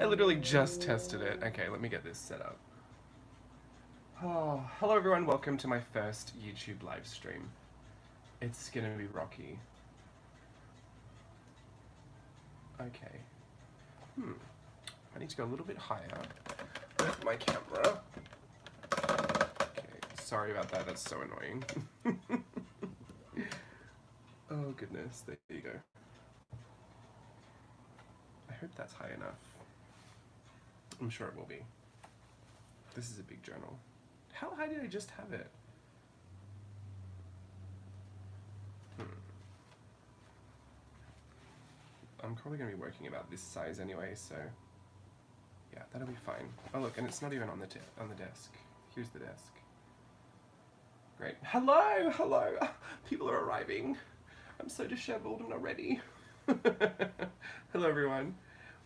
I literally just tested it. Okay, let me get this set up. Oh, hello everyone, welcome to my first YouTube live stream. It's gonna be rocky. Okay. I need to go a little bit higher with my camera. Okay, sorry about that, that's so annoying. Oh goodness, there you go. I hope that's high enough. I'm sure it will be. This is a big journal. How high did I just have it? I'm probably going to be working about this size anyway, so yeah, that'll be fine. Oh look, and it's not even on the desk. Here's the desk. Great. Hello, hello. People are arriving. I'm so disheveled and not ready. Hello everyone.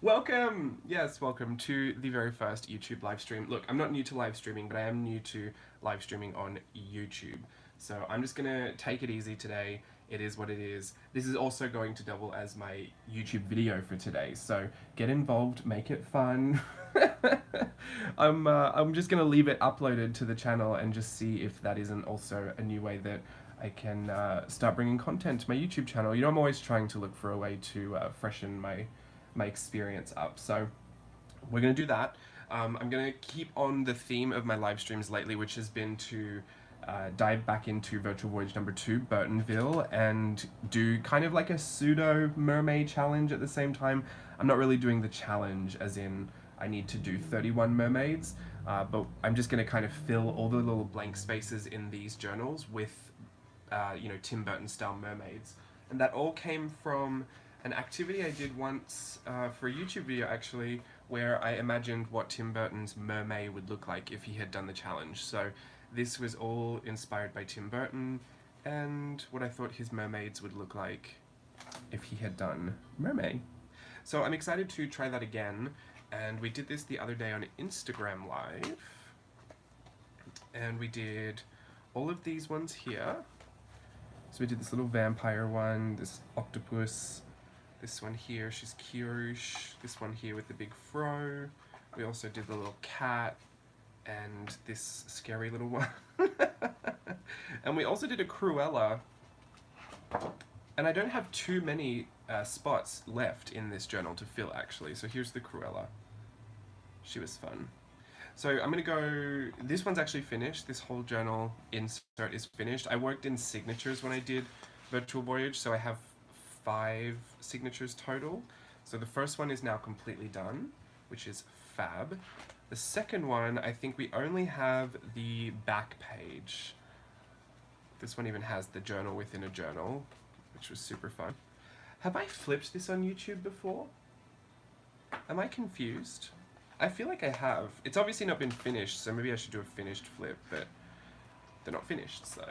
Welcome! Yes, welcome to the very first YouTube live stream. Look, I'm not new to live streaming, but I am new to live streaming on YouTube. So I'm just gonna take it easy today. It is what it is. This is also going to double as my YouTube video for today, so get involved, make it fun. I'm just gonna leave it uploaded to the channel and just see if that isn't also a new way that I can start bringing content to my YouTube channel. You know, I'm always trying to look for a way to freshen my experience up, so we're gonna do that. I'm gonna keep on the theme of my live streams lately, which has been to dive back into Virtual Voyage number 2, Burtonville, and do kind of like a pseudo mermaid challenge at the same time. I'm not really doing the challenge as in I need to do 31 mermaids, but I'm just gonna kind of fill all the little blank spaces in these journals with you know, Tim Burton-style mermaids. And that all came from an activity I did once for a YouTube video actually, where I imagined what Tim Burton's mermaid would look like if he had done the challenge. So this was all inspired by Tim Burton and what I thought his mermaids would look like if he had done Mermay. So I'm excited to try that again, and we did this the other day on Instagram Live, and we did all of these ones here. So we did this little vampire one, this octopus, this one here, she's Kirush, this one here with the big fro. We also did the little cat, and this scary little one. And we also did a Cruella, and I don't have too many spots left in this journal to fill actually, so here's the Cruella. She was fun. So I'm gonna go, this one's actually finished, this whole journal insert is finished. I worked in signatures when I did Virtual Voyage, so I have 5 signatures total. So the first one is now completely done, which is fab. The second one, I think we only have the back page. This one even has the journal within a journal, which was super fun. Have I flipped this on YouTube before? Am I confused? I feel like I have. It's obviously not been finished, so maybe I should do a finished flip, but they're not finished, so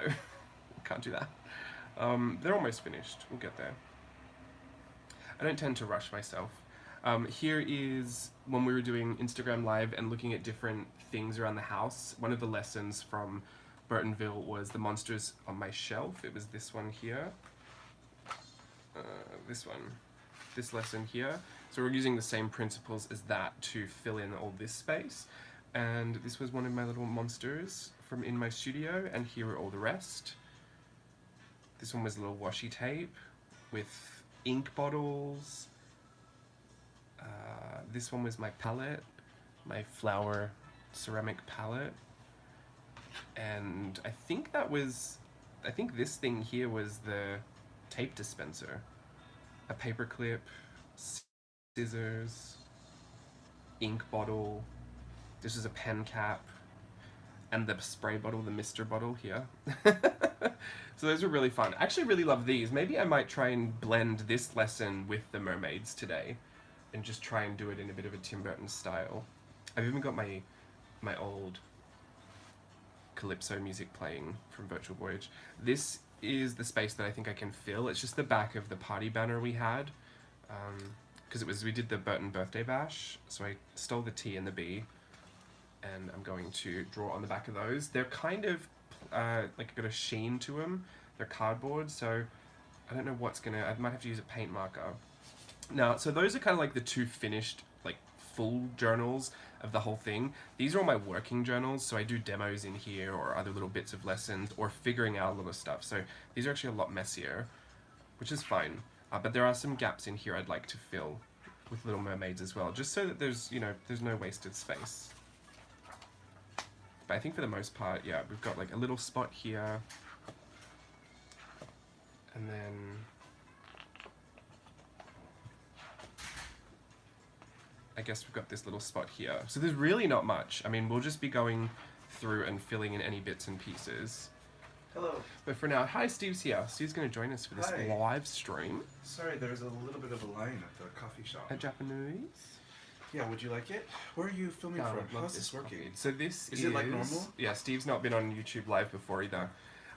can't do that. They're almost finished. We'll get there. I don't tend to rush myself. Here is when we were doing Instagram Live and looking at different things around the house. One of the lessons from Burtonville was the monsters on my shelf. It was this one here. This one. This lesson here. So we're using the same principles as that to fill in all this space. And this was one of my little monsters from in my studio, and here are all the rest. This one was a little washi tape with ink bottles. This one was my palette, my flower ceramic palette. And I think this thing here was the tape dispenser. A paper clip, scissors, ink bottle. This is a pen cap, and the spray bottle, the mister bottle here. So those were really fun. I actually really love these. Maybe I might try and blend this lesson with the mermaids today and just try and do it in a bit of a Tim Burton style. I've even got my old calypso music playing from Virtual Voyage. This is the space that I think I can fill. It's just the back of the party banner we had, because we did the Burton birthday bash, so I stole the T and the B, and I'm going to draw on the back of those. They're kind of like got a sheen to them. They're cardboard, so I don't know what's gonna, I might have to use a paint marker. Now, so those are kind of like the 2 finished, like full journals of the whole thing. These are all my working journals, so I do demos in here or other little bits of lessons or figuring out a lot of stuff. So these are actually a lot messier, which is fine. But there are some gaps in here I'd like to fill with little mermaids as well, just so that there's, you know, there's no wasted space. But I think for the most part, yeah, we've got like a little spot here, and then I guess we've got this little spot here. So there's really not much. I mean, we'll just be going through and filling in any bits and pieces. Hello. But for now, hi, Steve's here. Steve's going to join us for this live stream. Sorry, there's a little bit of a line at the coffee shop. At Japanese? Yeah, would you like it? Where are you filming from? How's this working? So this is it like normal? Yeah, Steve's not been on YouTube Live before either.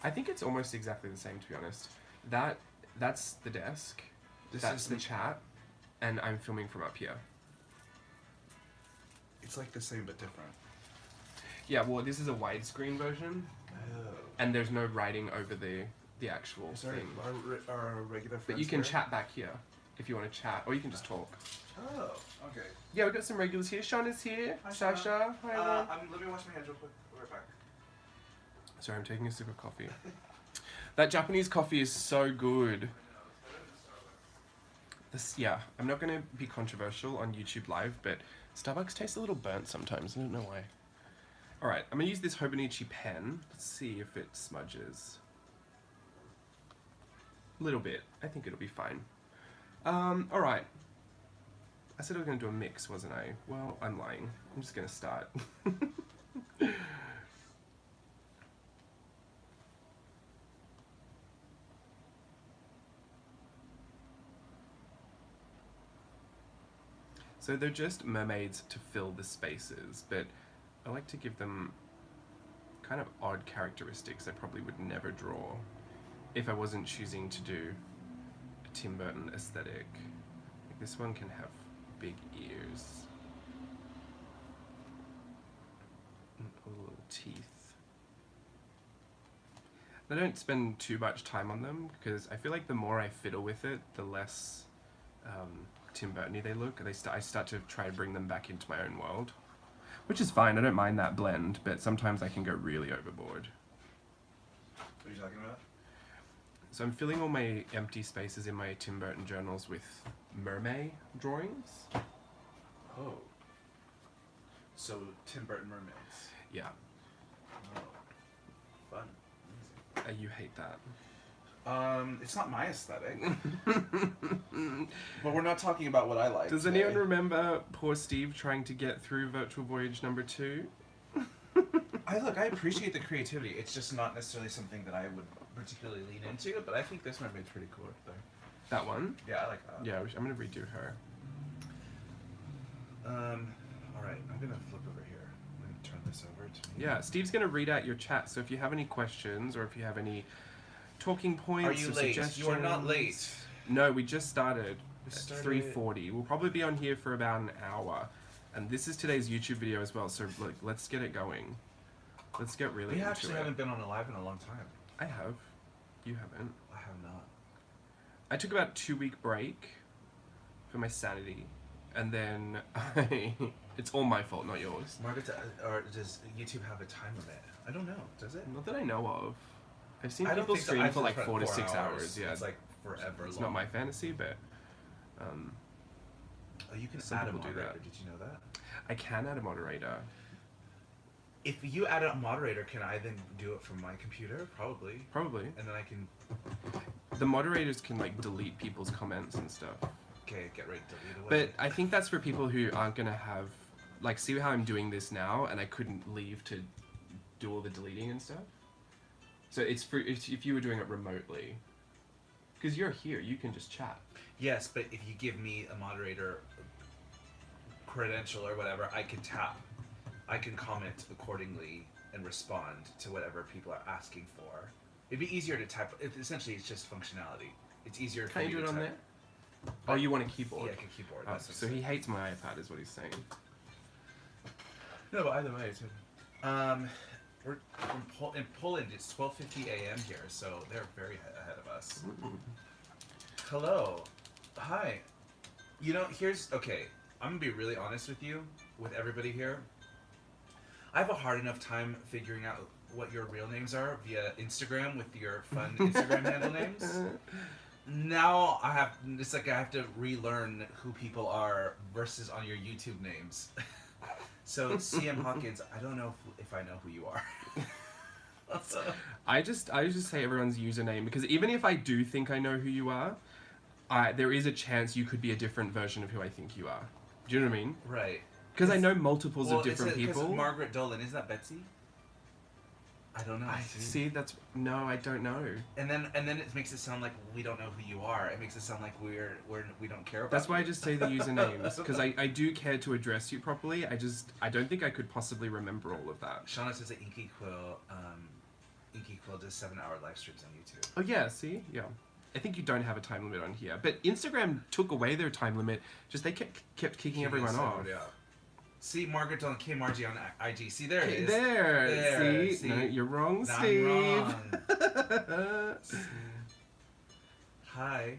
I think it's almost exactly the same, to be honest. That's the desk. That's the chat, and I'm filming from up here. It's like the same but different. Yeah, well, this is a widescreen version, and there's no writing over the actual thing. Our regular friends. But you can chat back here if you want to chat, or you can just talk. Oh, okay. Yeah, we've got some regulars here. Sean is here. Hi, Sasha. Hi, everyone. Let me wash my hands real quick. We'll be right back. Sorry, I'm taking a sip of coffee. That Japanese coffee is so good. Yeah, I'm not going to be controversial on YouTube Live, but Starbucks tastes a little burnt sometimes. I don't know why. Alright, I'm going to use this Hobonichi pen. Let's see if it smudges. A little bit. I think it'll be fine. Alright. I said I was going to do a mix, wasn't I? Well, I'm lying. I'm just going to start. So they're just mermaids to fill the spaces, but I like to give them kind of odd characteristics I probably would never draw if I wasn't choosing to do a Tim Burton aesthetic. Like this one can have big ears and little teeth. I don't spend too much time on them because I feel like the more I fiddle with it, the less Tim Burton-y they look. I start to try and bring them back into my own world. Which is fine, I don't mind that blend, but sometimes I can go really overboard. What are you talking about? So I'm filling all my empty spaces in my Tim Burton journals with MERMAY drawings. Oh. So, Tim Burton mermaids. Yeah. Oh. Fun. Amazing. You hate that. It's not my aesthetic. But we're not talking about what I like. Does anyone remember poor Steve trying to get through Virtual Voyage number 2? I appreciate the creativity. It's just not necessarily something that I would particularly lean into, but I think this mermaid's pretty cool up there. That one? Yeah, I like that. Yeah, I'm gonna redo her. Alright, I'm gonna flip over here. I'm gonna turn this over to me. Yeah, Steve's gonna read out your chat, so if you have any questions or if you have any talking points Are you or late? suggestions... You are not late. No, we just started at 3:40. We'll probably be on here for about an hour. And this is today's YouTube video as well, so like, let's get it going. Let's get really into it. We actually haven't been on a live in a long time. I have. You haven't. I have not. I took about a 2-week break for my sanity. And then it's all my fault, not yours. Margaret, or does YouTube have a time limit? I don't know. Does it? Not that I know of. I've seen people stream for like 4 to 6 hours. Yeah, it's like forever long. It's not my fantasy, but oh, you can some add a people do moderator. that. Did you know that? I can add a moderator. If you add a moderator, can I then do it from my computer? Probably. Probably. And then I can. The moderators can like delete people's comments and stuff. Okay, get ready to delete away. But I think that's for people who aren't gonna have, like, see how I'm doing this now, and I couldn't leave to do all the deleting and stuff. So it's for if you were doing it remotely, because you're here, you can just chat. Yes, but if you give me a moderator credential or whatever, I can tap. I can comment accordingly and respond to whatever people are asking for. It'd be easier to type. Essentially, it's just functionality. It's easier for Can you me do it to on type. there? Oh, you want a keyboard? Yeah, like a keyboard. Oh, so he hates my iPad, is what he's saying. No, but either way, it's we're in Poland. It's 12:50 a.m. here, so they're very ahead of us. Ooh. Hello, hi. You know, here's okay. I'm gonna be really honest with you, with everybody here. I have a hard enough time figuring out what your real names are via Instagram with your fun Instagram handle names. Now it's like I have to relearn who people are versus on your YouTube names. So CM Hawkins, I don't know if I know who you are. I just say everyone's username because even if I do think I know who you are, there is a chance you could be a different version of who I think you are. Do you know what I mean? Right. Because I know multiples of different people. Margaret Dolan, is that Betsy? I don't know. I don't know. And then it makes it sound like we don't know who you are. It makes it sound like we don't care about. That's why I just say the usernames because I do care to address you properly. I don't think I could possibly remember all of that. Shauna says that Inky Quill does 7-hour live streams on YouTube. Oh yeah, see, yeah. I think you don't have a time limit on here, but Instagram took away their time limit. Just they kept kicking everyone off. Yeah. See, Margaret Dolan, K Margie on IG. See, there it is. There. See? No, you're wrong, Steve. I'm wrong. Hi.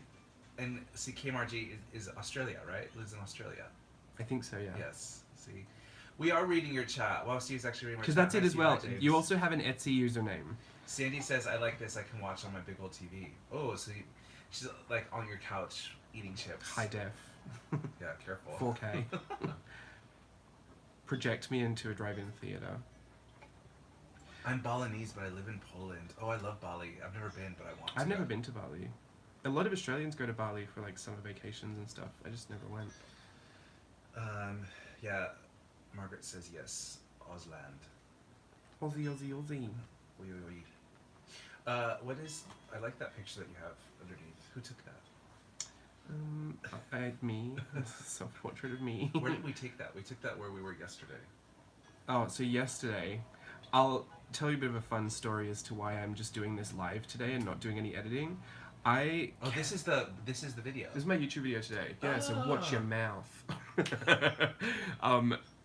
And see, K Margie is Australia, right? Lives in Australia. I think so, yeah. Yes. See. We are reading your chat. Well, Steve's actually reading my chat. Because that's it as well. You also have an Etsy username. Sandy says, I like this. I can watch on my big old TV. Oh, so she's like on your couch eating chips. High def. Yeah, careful. 4K. Project me into a drive-in theater. I'm Balinese, but I live in Poland. Oh, I love Bali. I've never been, but I want to. I've never been to Bali. A lot of Australians go to Bali for like summer vacations and stuff. I just never went. Yeah. Margaret says yes. Ausland. Aussie, Aussie, Aussie. Oui, oui, oui. What is... I like that picture that you have underneath. Who took that? Me. Self-portrait of me. Where did we take that? We took that where we were yesterday. Oh, so yesterday, I'll tell you a bit of a fun story as to why I'm just doing this live today and not doing any editing. This is the video. This is my YouTube video today. Yeah, so watch your mouth.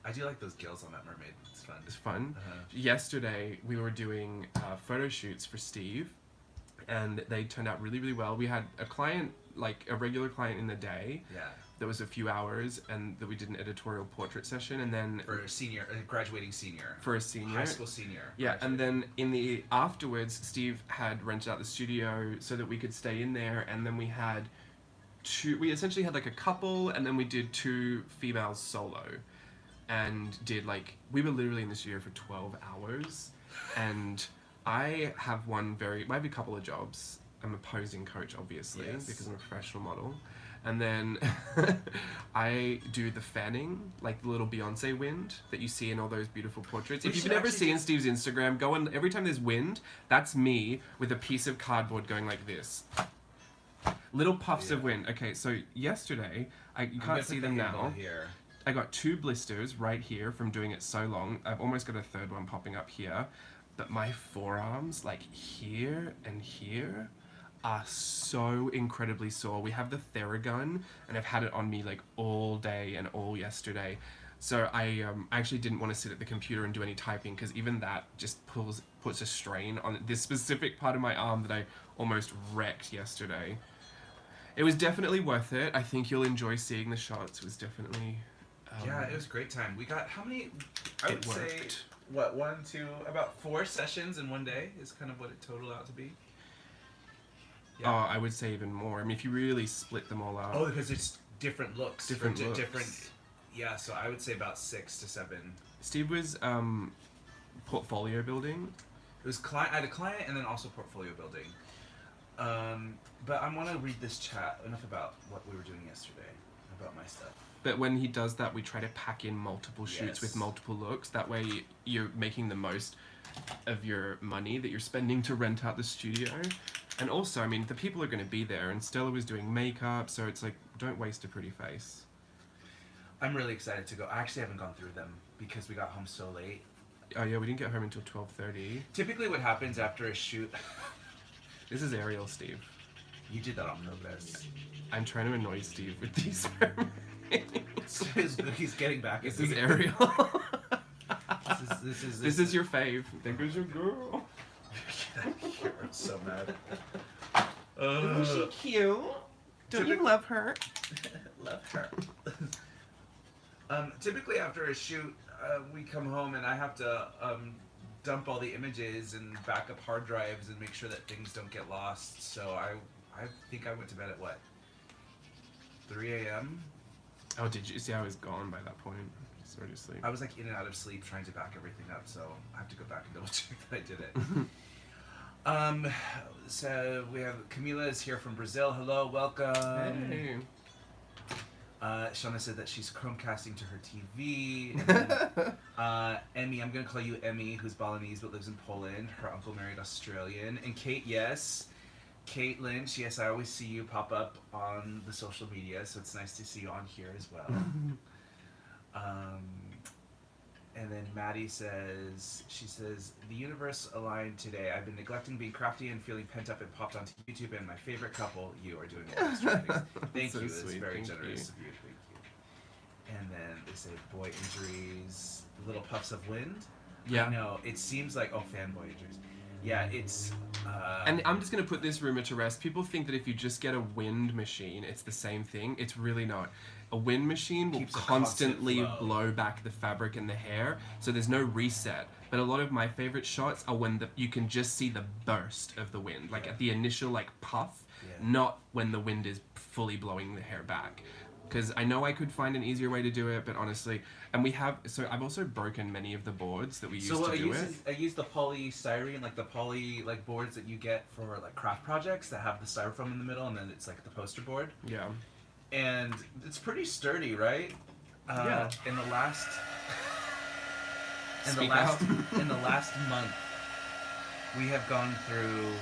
I do like those gills on that mermaid. It's fun. It's fun. Yesterday, we were doing photo shoots for Steve, and they turned out really, really well. We had a client, like a regular client in the day. Yeah. That was a few hours, and that we did an editorial portrait session, and then for a graduating senior. For a senior. High school senior. Yeah, and then in the afterwards, Steve had rented out the studio so that we could stay in there, and then we had we essentially had like a couple, and then we did 2 females solo. And we were literally in the studio for 12 hours, and I have a couple of jobs. I'm a posing coach, obviously, because I'm a professional model. And then I do the fanning, like the little Beyonce wind that you see in all those beautiful portraits. If you've never seen Steve's Instagram, go on, every time there's wind, that's me with a piece of cardboard going like this. Little puffs of wind. Okay, so yesterday, you can't see them now. I got 2 blisters right here from doing it so long. I've almost got a 3rd one popping up here. But my forearms, like here and here, are so incredibly sore. We have the Theragun, and I've had it on me like all day and all yesterday. So I actually didn't want to sit at the computer and do any typing, because even that just puts a strain on this specific part of my arm that I almost wrecked yesterday. It was definitely worth it. I think you'll enjoy seeing the shots. It was definitely... yeah, it was a great time. We got how many? I would say what 1, 2, about 4 sessions in one day is kind of what it totaled out to be. Yeah. Oh, I would say even more. I mean, if you really split them all out. Oh, because it's different looks. Different looks. Yeah, so I would say about 6 to 7. Steve was portfolio building. It was I had a client and then also portfolio building. But I want to read this chat. Enough about what we were doing yesterday. About my stuff. But when he does that, we try to pack in multiple shoots with multiple looks. That way you're making the most of your money that you're spending to rent out the studio. And also, I mean, the people are going to be there, and Stella was doing makeup, so it's like, don't waste a pretty face. I'm really excited to go. I actually haven't gone through them because we got home so late. Oh yeah, we didn't get home until 12:30. Typically what happens after a shoot... This is Ariel, Steve. You did that on purpose. I'm trying to annoy Steve with these He's getting back. This is Ariel. This is your fave. There goes your girl. I'm so mad. Isn't she cute? Don't you love her? Love her. Typically after a shoot, we come home and I have to dump all the images and back up hard drives and make sure that things don't get lost. So I think I went to bed at what, 3 a.m. Oh, did you see? I was gone by that point. Just already asleep. I was like in and out of sleep trying to back everything up, so I have to go back and double check that I did it. So we have Camila is here from Brazil. Hello, welcome. Hey. Shauna said that she's Chromecasting to her TV. And then, Emmy, I'm going to call you Emmy, who's Balinese but lives in Poland. Her uncle married Australian. And Kate, yes. Kate Lynch, yes, I always see you pop up on the social media, so it's nice to see you on here as well. And then Maddie says, the universe aligned today. I've been neglecting being crafty and feeling pent up and popped onto YouTube, and my favorite couple, you are doing all this writing. Thank So you, sweet, it's very thank generous of you, thank you. And then they say, boy injuries, little puffs of wind. Yeah. I know, it seems like, oh, fanboy injuries. Yeah, it's... And I'm just going to put this rumor to rest. People think that if you just get a wind machine, it's the same thing. It's really not. A wind machine will Keeps a constantly constant flow. blow back the fabric and the hair, so there's no reset. But a lot of my favorite shots are when you can just see the burst of the wind, like at the initial puff, not when the wind is fully blowing the hair back. Because I know I could find an easier way to do it, but honestly, and I've also broken many of the boards that we used to do it. I use the polystyrene, like the poly boards that you get for like craft projects that have the styrofoam in the middle, and then it's like the poster board. Yeah. And it's pretty sturdy, right? Yeah. In the last month, we have gone through.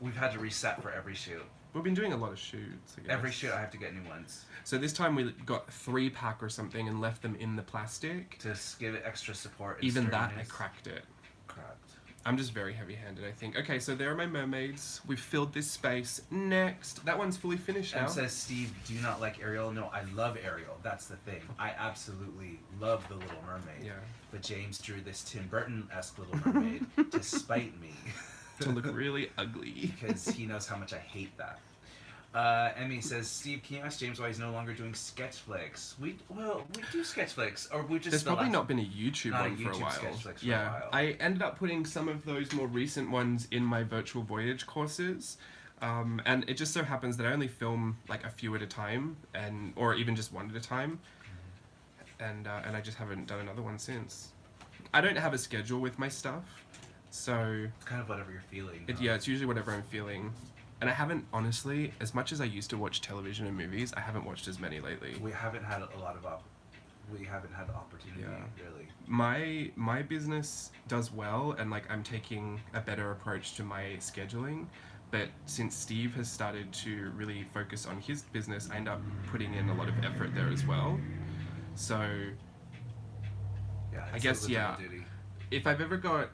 We've had to reset for every shoot. We've been doing a lot of shoots. I guess. Every shoot, I have to get new ones. So this time we got 3-pack or something and left them in the plastic. To give it extra support. And Even that, I sturdiness. cracked it. Cracked. I'm just very heavy-handed, I think. Okay, so there are my mermaids. We've filled this space. Next. That one's fully finished now. And says, Steve, do you not like Ariel? No, I love Ariel. That's the thing. I absolutely love The Little Mermaid. Yeah. But James drew this Tim Burton-esque Little Mermaid to spite me. To look really ugly. Because he knows how much I hate that. Emmy says, Steve, can you ask James why he's no longer doing sketch flicks? We do sketch flicks, or we just... There's probably not been a YouTube not one a for a YouTube while. sketch flicks for Yeah, a while. I ended up putting some of those more recent ones in my virtual voyage courses. And it just so happens that I only film like a few at a time, or even just one at a time. And I just haven't done another one since. I don't have a schedule with my stuff, so... It's kind of whatever you're feeling. Yeah, it's usually whatever I'm feeling. And I haven't, honestly, as much as I used to watch television and movies, I haven't watched as many lately. We haven't had a lot of we haven't had the opportunity, really. My business does well, and like I'm taking a better approach to my scheduling. But since Steve has started to really focus on his business, I end up putting in a lot of effort there as well. So Yeah, I it's guess, a yeah. duty. If I've ever got...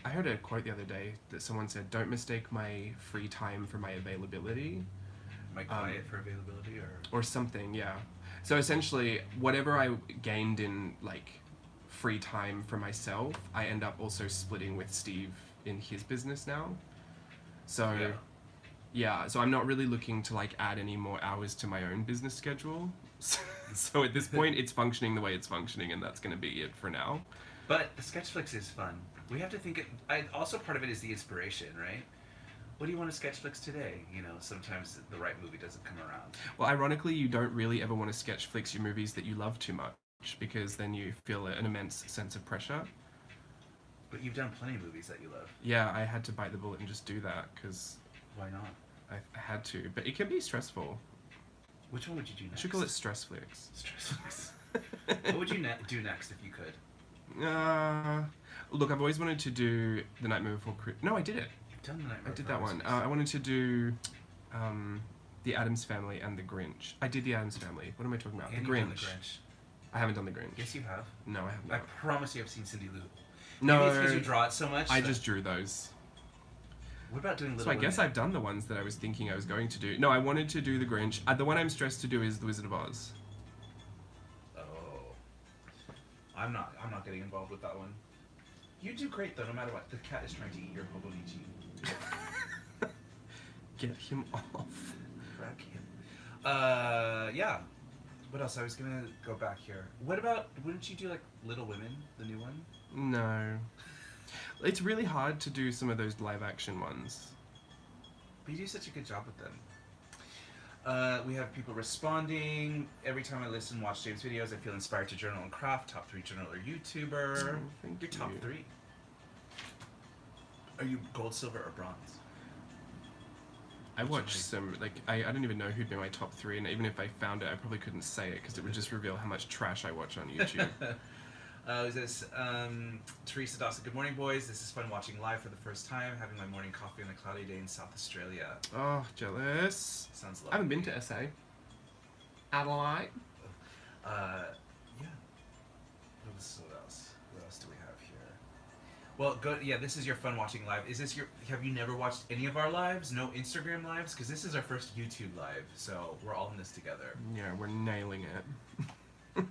I heard a quote the other day that someone said, don't mistake my free time for my availability. My quiet for availability, or something, yeah. So essentially, whatever I gained in like free time for myself, I end up also splitting with Steve in his business now. So yeah, so I'm not really looking to like add any more hours to my own business schedule. So at this point, it's functioning the way it's functioning, and that's going to be it for now. But the sketch flicks is fun. We have to think. Also, part of it is the inspiration, right? What do you want to sketch flicks today? You know, sometimes the right movie doesn't come around. Well, ironically, you don't really ever want to sketch flicks your movies that you love too much, because then you feel an immense sense of pressure. But you've done plenty of movies that you love. Yeah, I had to bite the bullet and just do that, because... Why not? I had to, but it can be stressful. Which one would you do next? I should call it stress flicks. Stress flicks. What would you do next if you could? Look, I've always wanted to do The Nightmare Before Christmas. No, I did it. You've done The Nightmare I did Before that one. Christmas. I wanted to do The Addams Family and The Grinch. I did The Addams Family. What am I talking about? And The you've Grinch. done The Grinch. I haven't done The Grinch. Yes, you have. No, I have I not. promise you I've seen Cindy Lou. No, Maybe it's because you draw it so much. I just drew those. What about doing Little So I guess Women? I've done the ones that I was thinking I was going to do. No, I wanted to do The Grinch. The one I'm stressed to do is The Wizard of Oz. Oh. I'm not getting involved with that one. You do great though, no matter what. The cat is trying to eat your Hobonichi. Get him off. Crack him. Yeah. What else? I was gonna go back here. What about? Wouldn't you do like Little Women, the new one? No. It's really hard to do some of those live action ones. But you do such a good job with them. We have people responding. Every time I listen, watch James' videos, I feel inspired to journal and craft. Top 3 journal or YouTuber. Thank Your top you. 3. Are you gold, silver, or bronze? I Which watched one some, like, I don't even know who'd be my top 3, and even if I found it, I probably couldn't say it because it would just reveal how much trash I watch on YouTube. Is this Teresa Dawson? Good morning, boys. This is fun watching live for the first time. Having my morning coffee on a cloudy day in South Australia. Oh, jealous. Sounds lovely. I haven't been to SA. Adelaide. Yeah. What else? What else do we have here? Well, good. Yeah, this is your fun watching live. Is this your? Have you never watched any of our lives? No Instagram lives? Because this is our first YouTube live, so we're all in this together. Yeah, we're nailing it.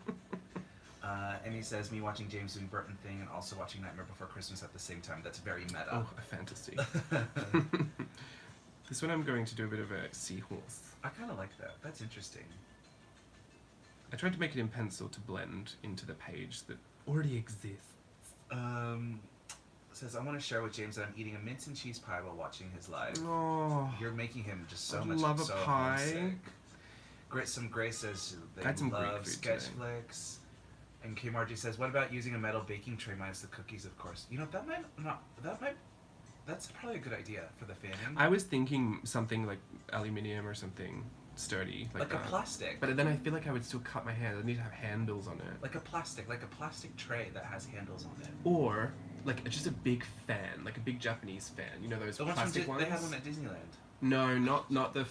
And he says, me watching James doing Burton thing and also watching Nightmare Before Christmas at the same time. That's very meta. Oh, a fantasy. This one I'm going to do a bit of a seahorse. I kind of like that. That's interesting. I tried to make it in pencil to blend into the page that already exists. Says, I want to share with James that I'm eating a mince and cheese pie while watching his live. Oh, You're making him just so I much love a so pie. homesick. Some Grace says they I had some Greek love food sketch today. flicks. And K Margie says, what about using a metal baking tray minus the cookies, of course? You know, that's probably a good idea for the fanning. I was thinking something like aluminium or something sturdy. Like a that. plastic. But then I feel like I would still cut my hands. I need to have handles on it. Like a plastic tray that has handles on it. Or like just a big fan, like a big Japanese fan. You know those The ones plastic ones? They have them at Disneyland. No, not the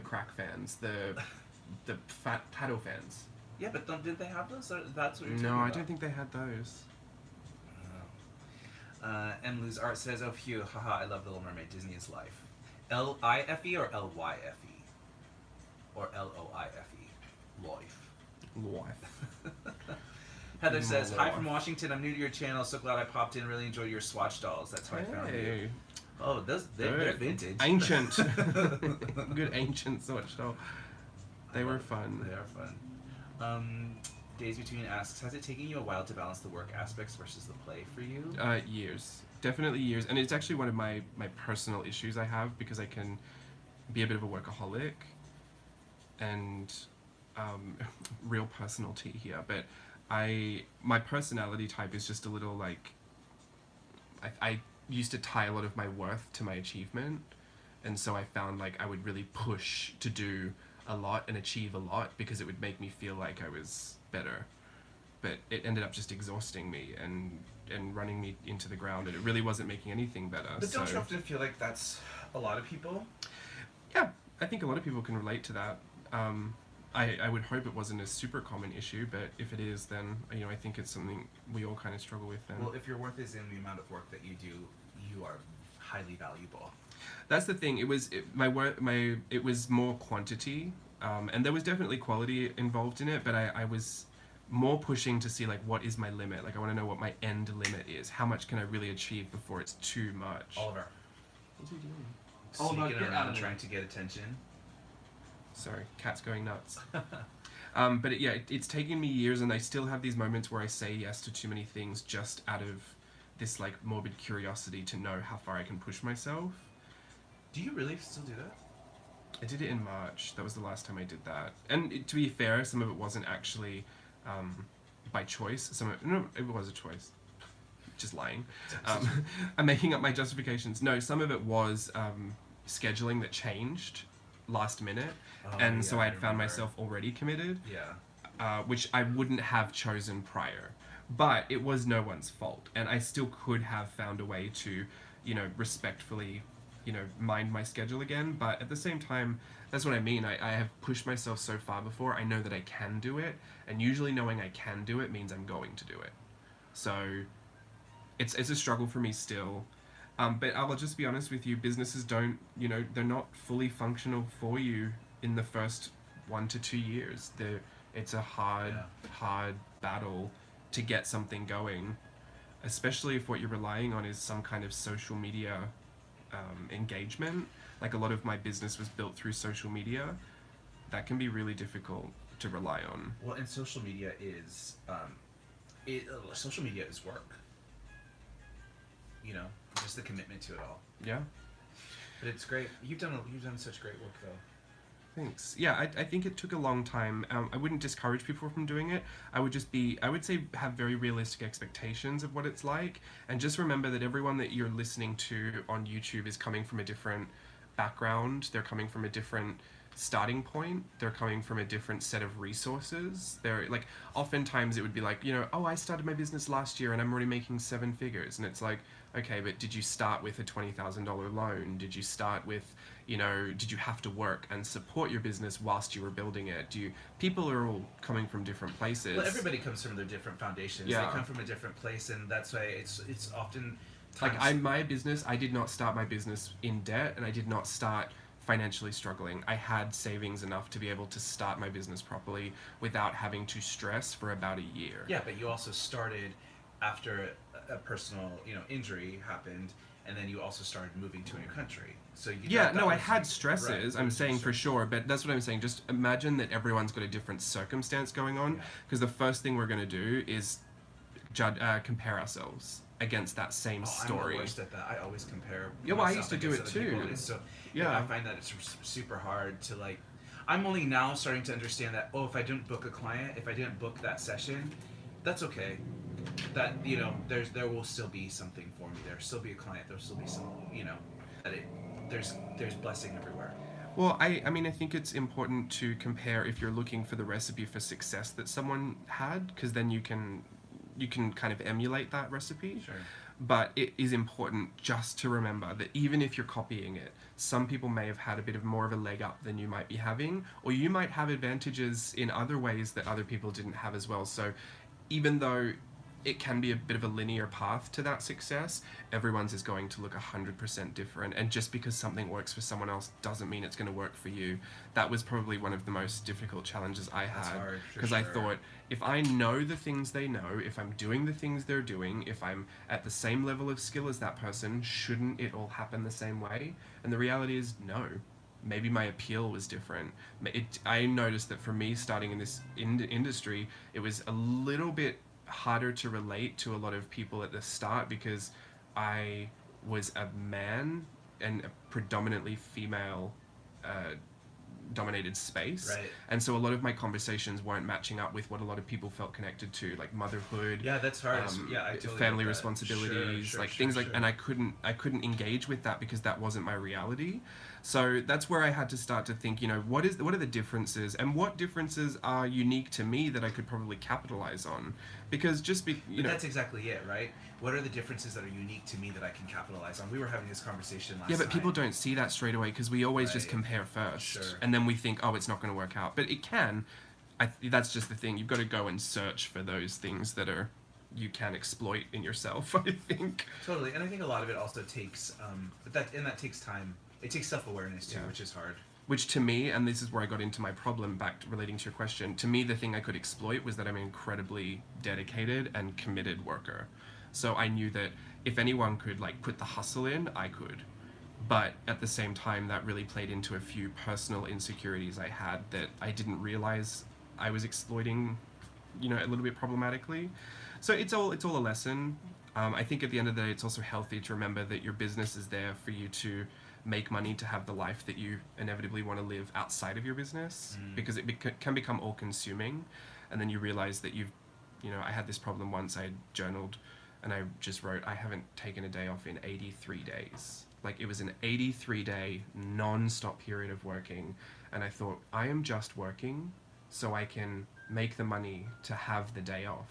crack fans. The fat paddle fans. Yeah, but did they have those? Or that's what you're talking No, about? I don't think they had those. And Luz Art says, oh phew, haha, I love Little Mermaid, Disney is life. L-I-F-E or L-Y-F-E? Or L-O-I-F-E? Life. Heather says, hi from Washington, I'm new to your channel, so glad I popped in, really enjoyed your Swatch dolls, that's how I found you. Oh, they're vintage. Ancient. Good ancient Swatch doll. They were fun. They are fun. Days Between asks, has it taken you a while to balance the work aspects versus the play for you? Years. Definitely years. And it's actually one of my personal issues I have because I can be a bit of a workaholic and real personal tea here. But my personality type is just a little like, I used to tie a lot of my worth to my achievement. And so I found like I would really push to do a lot and achieve a lot because it would make me feel like I was better. But it ended up just exhausting me and running me into the ground, and it really wasn't making anything better. But don't you often feel like that's a lot of people? Yeah, I think a lot of people can relate to that. I would hope it wasn't a super common issue, but if it is, then I think it's something we all kind of struggle with. Then. Well, if your worth is in the amount of work that you do, you are highly valuable. That's the thing. It was it was more quantity, and there was definitely quality involved in it. But I was more pushing to see like what is my limit. Like I want to know what my end limit is. How much can I really achieve before it's too much? Oliver, What's he doing? sneaking around trying to get attention. Sorry, cat's going nuts. But it's taken me years, and I still have these moments where I say yes to too many things just out of this like morbid curiosity to know how far I can push myself. Do you really still do that? I did it in March. That was the last time I did that. And to be fair, some of it wasn't actually by choice. No, it was a choice. Just lying. I'm making up my justifications. No, some of it was scheduling that changed last minute. So I had found myself already committed. Yeah. Which I wouldn't have chosen prior. But it was no one's fault. And I still could have found a way to, respectfully mind my schedule again, but at the same time, that's what I mean. I have pushed myself so far before. I know that I can do it, and usually knowing I can do it means I'm going to do it. So it's a struggle for me still. But I'll just be honest with you, businesses don't, they're not fully functional for you in the first 1 to 2 years. It's a hard battle to get something going, especially if what you're relying on is some kind of social media engagement. Like a lot of my business was built through social media. That can be really difficult. to rely on. Well, and social media is social media is work. You know, just the commitment to it all. Yeah. But it's great. You've done such great work though. Thanks. Yeah, I think it took a long time. I wouldn't discourage people from doing it. I would say have very realistic expectations of what it's like, and just remember that everyone that you're listening to on YouTube is coming from a different background. They're coming from a different starting point. They're coming from a different set of resources. They're like, oftentimes it would be like, you know, oh, I started my business last year and I'm already making 7 figures. And it's like, okay, but did you start with a $20,000 loan? Did you start with, you know, did you have to work and support your business whilst you were building it? People are all coming from different places. Well, everybody comes from their different foundations. Yeah. They come from a different place, and that's why it's often like my business, I did not start my business in debt, and I did not start financially struggling. I had savings enough to be able to start my business properly without having to stress for about a year. Yeah, but you also started after a personal, you know, injury happened, and then you also started moving to a new country. So I had stresses. Right, I'm saying for sure, but that's what I'm saying. Just imagine that everyone's got a different circumstance going on, because the first thing we're going to do is compare ourselves against that same story. I'm the worst at that. I always compare. Yeah, well, I used to do it too. I find that it's super hard to like. I'm only now starting to understand that. Oh, if I didn't book a client, if I didn't book that session, that's okay. That, you know, there will still be something for me. There'll still be a client. There'll still be some, you know, there's blessing everywhere. Well, I mean, I think it's important to compare if you're looking for the recipe for success that someone had, because then you can kind of emulate that recipe. Sure. But it is important just to remember that even if you're copying it, some people may have had a bit of more of a leg up than you might be having, or you might have advantages in other ways that other people didn't have as well. So even though it can be a bit of a linear path to that success, everyone's is going to look 100% different. And just because something works for someone else doesn't mean it's going to work for you. That was probably one of the most difficult challenges I had. Because I thought, if I know the things they know, if I'm doing the things they're doing, if I'm at the same level of skill as that person, shouldn't it all happen the same way? And the reality is, no. Maybe my appeal was different. I noticed that for me, starting in this industry, it was a little bit harder to relate to a lot of people at the start, because I was a man and a predominantly female dominated space, right. And so a lot of my conversations weren't matching up with what a lot of people felt connected to, like motherhood. Yeah, that's hard. I totally family responsibilities, things like, and I couldn't engage with that because that wasn't my reality. So that's where I had to start to think, you know, what are the differences, and what differences are unique to me that I could probably capitalize on? Because that's exactly it, right? What are the differences that are unique to me that I can capitalize on? We were having this conversation last night. Yeah, but people don't see that straight away, because we always just compare first, and then we think, oh, it's not going to work out. But it can. That's just the thing. You've got to go and search for those things that you can exploit in yourself, I think. Totally, and I think a lot of it also takes, that takes time. It takes self-awareness too, which is hard. Which to me, and this is where I got into my problem back relating to your question, to me the thing I could exploit was that I'm an incredibly dedicated and committed worker. So I knew that if anyone could like put the hustle in, I could. But at the same time, that really played into a few personal insecurities I had that I didn't realize I was exploiting, you know, a little bit problematically. So it's all a lesson. I think at the end of the day, it's also healthy to remember that your business is there for you to make money, to have the life that you inevitably want to live outside of your business, because it can become all-consuming, and then you realize that I had this problem once. I had journaled, and I just wrote, I haven't taken a day off in 83 days. Like, it was an 83-day non-stop period of working, and I thought, I am just working so I can make the money to have the day off.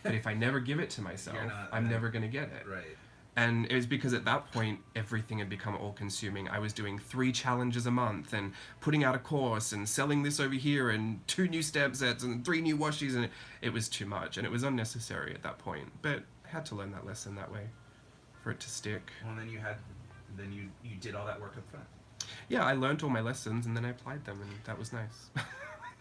But if I never give it to myself, I'm never going to get it. Right. And it was because at that point, everything had become all-consuming. I was doing 3 challenges a month and putting out a course and selling this over here and 2 new stamp sets and 3 new washies, and it was too much, and it was unnecessary at that point. But I had to learn that lesson that way for it to stick. Well, and then you did all that work up front. Yeah, I learned all my lessons and then I applied them, and that was nice.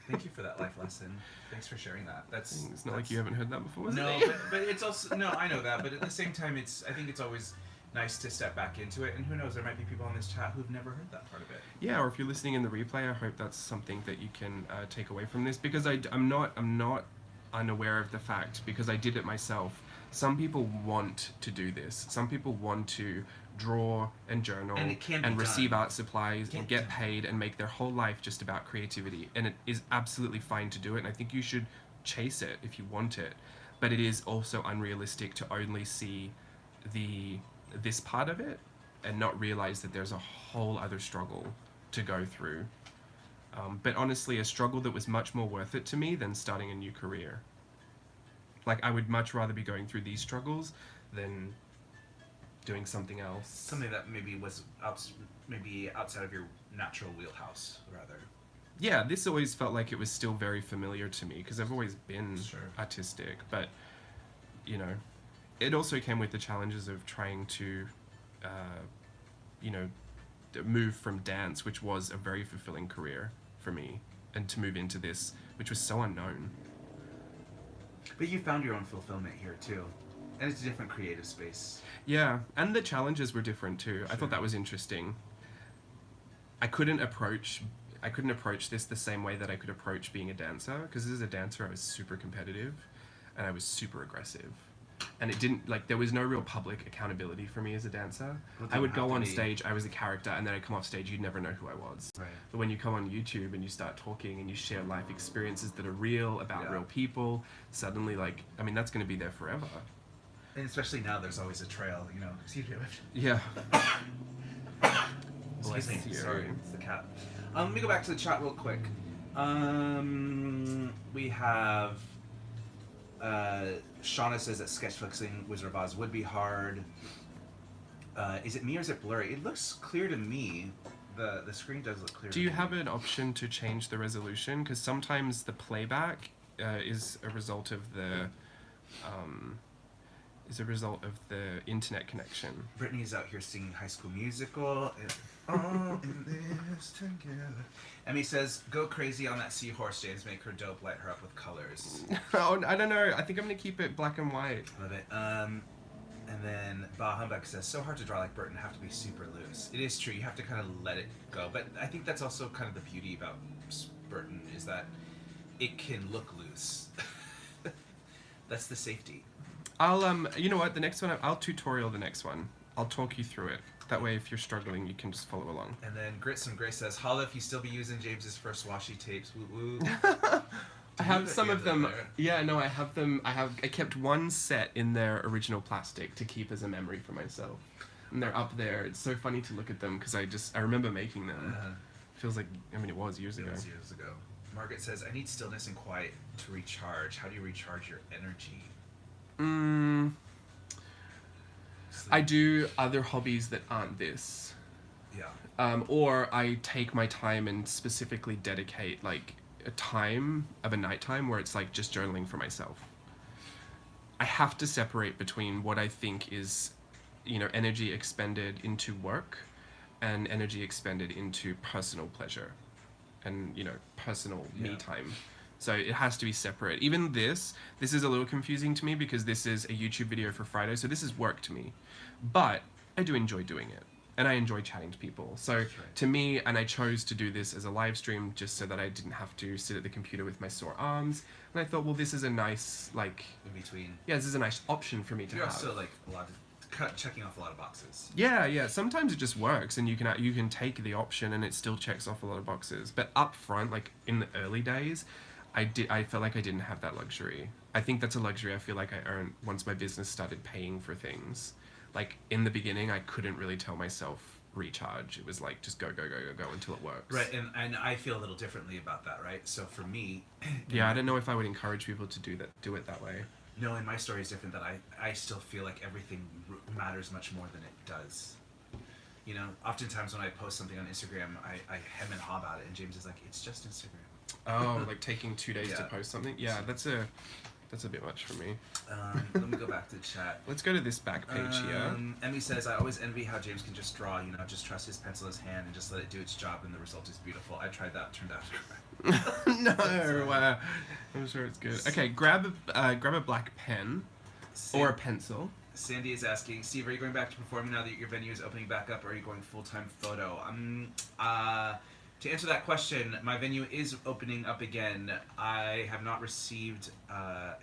Thank you for that life lesson. Thanks for sharing that. It's not like you haven't heard that before. No, but it's also, no, I know that, but at the same time, I think it's always nice to step back into it. And who knows, there might be people on this chat who've never heard that part of it. Yeah, or if you're listening in the replay, I hope that's something that you can take away from this, because I'm not unaware of the fact, because I did it myself. Some people want to do this. Some people want to draw and journal and receive art supplies and get paid and make their whole life just about creativity. And it is absolutely fine to do it, and I think you should chase it if you want it. But it is also unrealistic to only see this part of it and not realize that there's a whole other struggle to go through. But honestly, a struggle that was much more worth it to me than starting a new career. Like, I would much rather be going through these struggles than doing something else. Something that maybe was outside of your natural wheelhouse, rather. Yeah, this always felt like it was still very familiar to me, because I've always been artistic. But, you know, it also came with the challenges of trying to, you know, move from dance, which was a very fulfilling career for me, and to move into this, which was so unknown. But you found your own fulfillment here too, and it's a different creative space. Yeah, and the challenges were different too. I thought that was interesting. I couldn't approach this the same way that I could approach being a dancer, because as a dancer I was super competitive and I was super aggressive. And it didn't, like, there was no real public accountability for me as a dancer. I would go on stage, I was a character, and then I'd come off stage, you'd never know who I was. Right. But when you come on YouTube and you start talking and you share life experiences that are real, about real people, suddenly, like, I mean, that's going to be there forever. And especially now, there's always a trail, you know. Excuse me. Yeah. Excuse me. Sorry, it's the cat. Let me go back to the chat real quick. We have... Shauna says that sketch fixing Wizard of Oz would be hard. Is it me or is it blurry? It looks clear to me. The screen does look clear. Do you have an option to change the resolution? Because sometimes the playback is a result of the internet connection. Brittany's out here singing High School Musical. All in this together. Emmy says, go crazy on that seahorse, James. Make her dope. Light her up with colors. Oh, I don't know. I think I'm going to keep it black and white. Love it. And then Bah Humbug says, so hard to draw like Burton. Have to be super loose. It is true. You have to kind of let it go. But I think that's also kind of the beauty about Burton, is that it can look loose. That's the safety. I'll, you know what? The next one, I'll tutorial the next one. I'll talk you through it. That way, if you're struggling, you can just follow along. And then Gritsome Grace says, holla if you still be using James's first washi tapes. Woo woo. I have some of them. Yeah, no, I have them. I kept one set in their original plastic to keep as a memory for myself. And they're up there. It's so funny to look at them, because I remember making them. Feels like, I mean, it was years ago. Margaret says, I need stillness and quiet to recharge. How do you recharge your energy? I do other hobbies that aren't this. Yeah. Or I take my time and specifically dedicate, like, a time of a nighttime where it's like just journaling for myself. I have to separate between what I think is, you know, energy expended into work and energy expended into personal pleasure and, you know, personal me time. So it has to be separate. Even this is a little confusing to me, because this is a YouTube video for Friday, so this is work to me. But I do enjoy doing it, and I enjoy chatting to people. So to me, and I chose to do this as a live stream just so that I didn't have to sit at the computer with my sore arms. And I thought, well, this is a nice, like... in between. Yeah, this is a nice option for me to have. You're also, like, checking off a lot of boxes. Yeah. Sometimes it just works, and you can take the option, and it still checks off a lot of boxes. But up front, like, in the early days... I felt like I didn't have that luxury. I think that's a luxury I feel like I earned once my business started paying for things. Like, in the beginning, I couldn't really tell myself recharge. It was like, just go until it works. Right, and I feel a little differently about that, right? So for me... yeah, I don't know if I would encourage people to do it that way. No, and my story is different, that I still feel like everything matters much more than it does. You know, oftentimes when I post something on Instagram, I hem and haw about it, and James is like, it's just Instagram. Oh, like taking 2 days to post something? Yeah, that's a bit much for me. Let me go back to the chat. Let's go to this back page here. Emmy says, I always envy how James can just draw, you know, just trust his pencil in his hand and just let it do its job, and the result is beautiful. I tried that, turned out correct. No, I'm sure it's good. Okay, grab a black pen or a pencil. Sandy is asking, Steve, are you going back to performing now that your venue is opening back up, or are you going full-time photo? To answer that question, my venue is opening up again. I have not received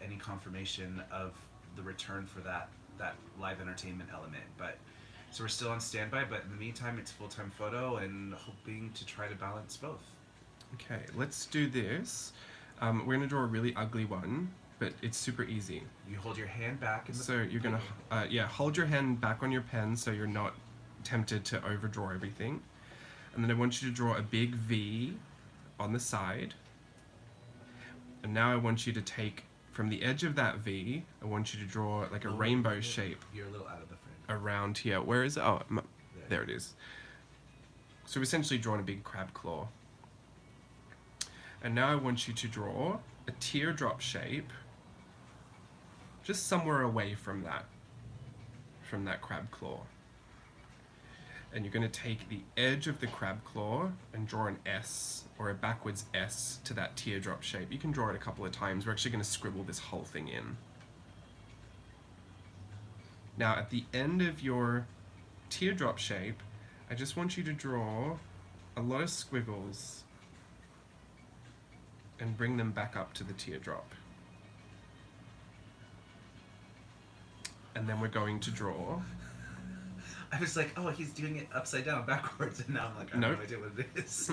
any confirmation of the return for that live entertainment element, but so we're still on standby. But in the meantime, it's full-time photo and hoping to try to balance both. Okay, let's do this. We're gonna draw a really ugly one, but it's super easy. You hold your hand back. So you're gonna, hold your hand back on your pen so you're not tempted to overdraw everything. And then I want you to draw a big V on the side. And now I want you to take, from the edge of that V, I want you to draw like a rainbow shape. You're a little out of the frame. Around here. Where is it? Oh, there it is. So we've essentially drawn a big crab claw. And now I want you to draw a teardrop shape just somewhere away from that crab claw. And you're going to take the edge of the crab claw and draw an S, or a backwards S, to that teardrop shape. You can draw it a couple of times. We're actually going to scribble this whole thing in. Now, at the end of your teardrop shape, I just want you to draw a lot of squiggles and bring them back up to the teardrop. And then we're going to draw... I was like, oh, he's doing it upside down, backwards, and now I'm like, I have no idea what it is.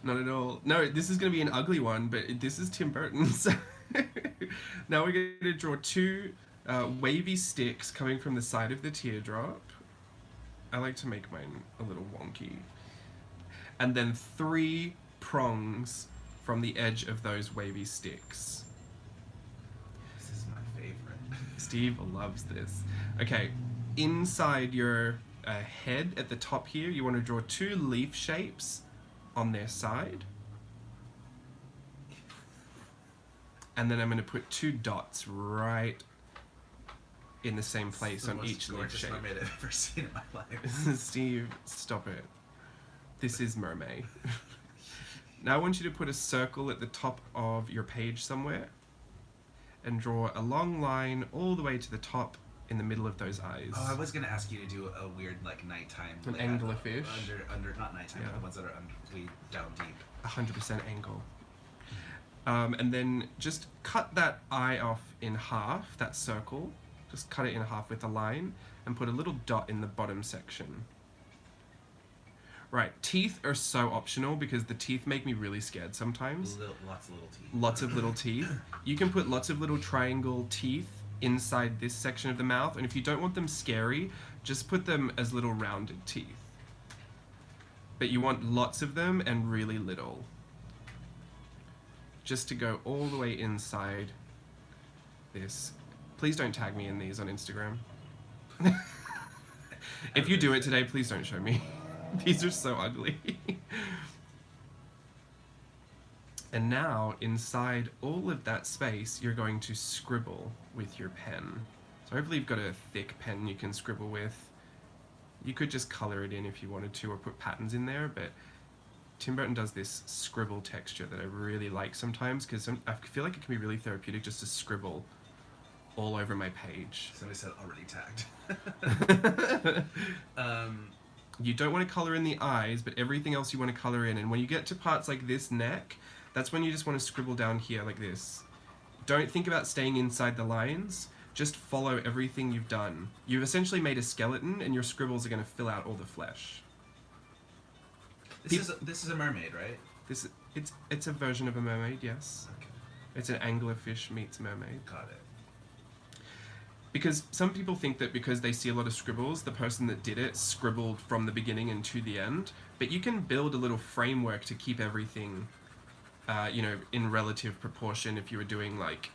Not at all. No, this is going to be an ugly one, but this is Tim Burton's. Now we're going to draw two wavy sticks coming from the side of the teardrop. I like to make mine a little wonky. And then 3 prongs from the edge of those wavy sticks. This is my favorite. Steve loves this. Okay. Inside your head at the top here, you want to draw 2 leaf shapes on their side. And then I'm going to put 2 dots right in the same place on each leaf shape. Mermaid I've ever seen in my life. Steve, stop it. This is Mermay. Now I want you to put a circle at the top of your page somewhere and draw a long line all the way to the top in the middle of those eyes. Oh, I was gonna ask you to do a weird like nighttime. An anglerfish. Under not nighttime, but the ones that are way down deep. 100% angle. And then just cut that eye off in half, that circle. Just cut it in half with a line and put a little dot in the bottom section. Right, teeth are so optional because the teeth make me really scared sometimes. Lots of little teeth. Lots of little teeth. You can put lots of little triangle teeth inside this section of the mouth, and if you don't want them scary, just put them as little rounded teeth. But you want lots of them and really little. Just to go all the way inside this. Please don't tag me in these on Instagram. If you do it today, please don't show me. These are so ugly. And now, inside all of that space, you're going to scribble with your pen. So hopefully you've got a thick pen you can scribble with. You could just color it in if you wanted to, or put patterns in there, but Tim Burton does this scribble texture that I really like sometimes, because I feel like it can be really therapeutic just to scribble all over my page. Somebody said already tagged. You don't want to color in the eyes, but everything else you want to color in. And when you get to parts like this neck, that's when you just want to scribble down here like this. Don't think about staying inside the lines. Just follow everything you've done. You've essentially made a skeleton, and your scribbles are going to fill out all the flesh. This is a mermaid, right? It's a version of a mermaid, yes. Okay. It's an anglerfish meets mermaid. Got it. Because some people think that because they see a lot of scribbles, the person that did it scribbled from the beginning and to the end. But you can build a little framework to keep everything, in relative proportion. If you were doing like,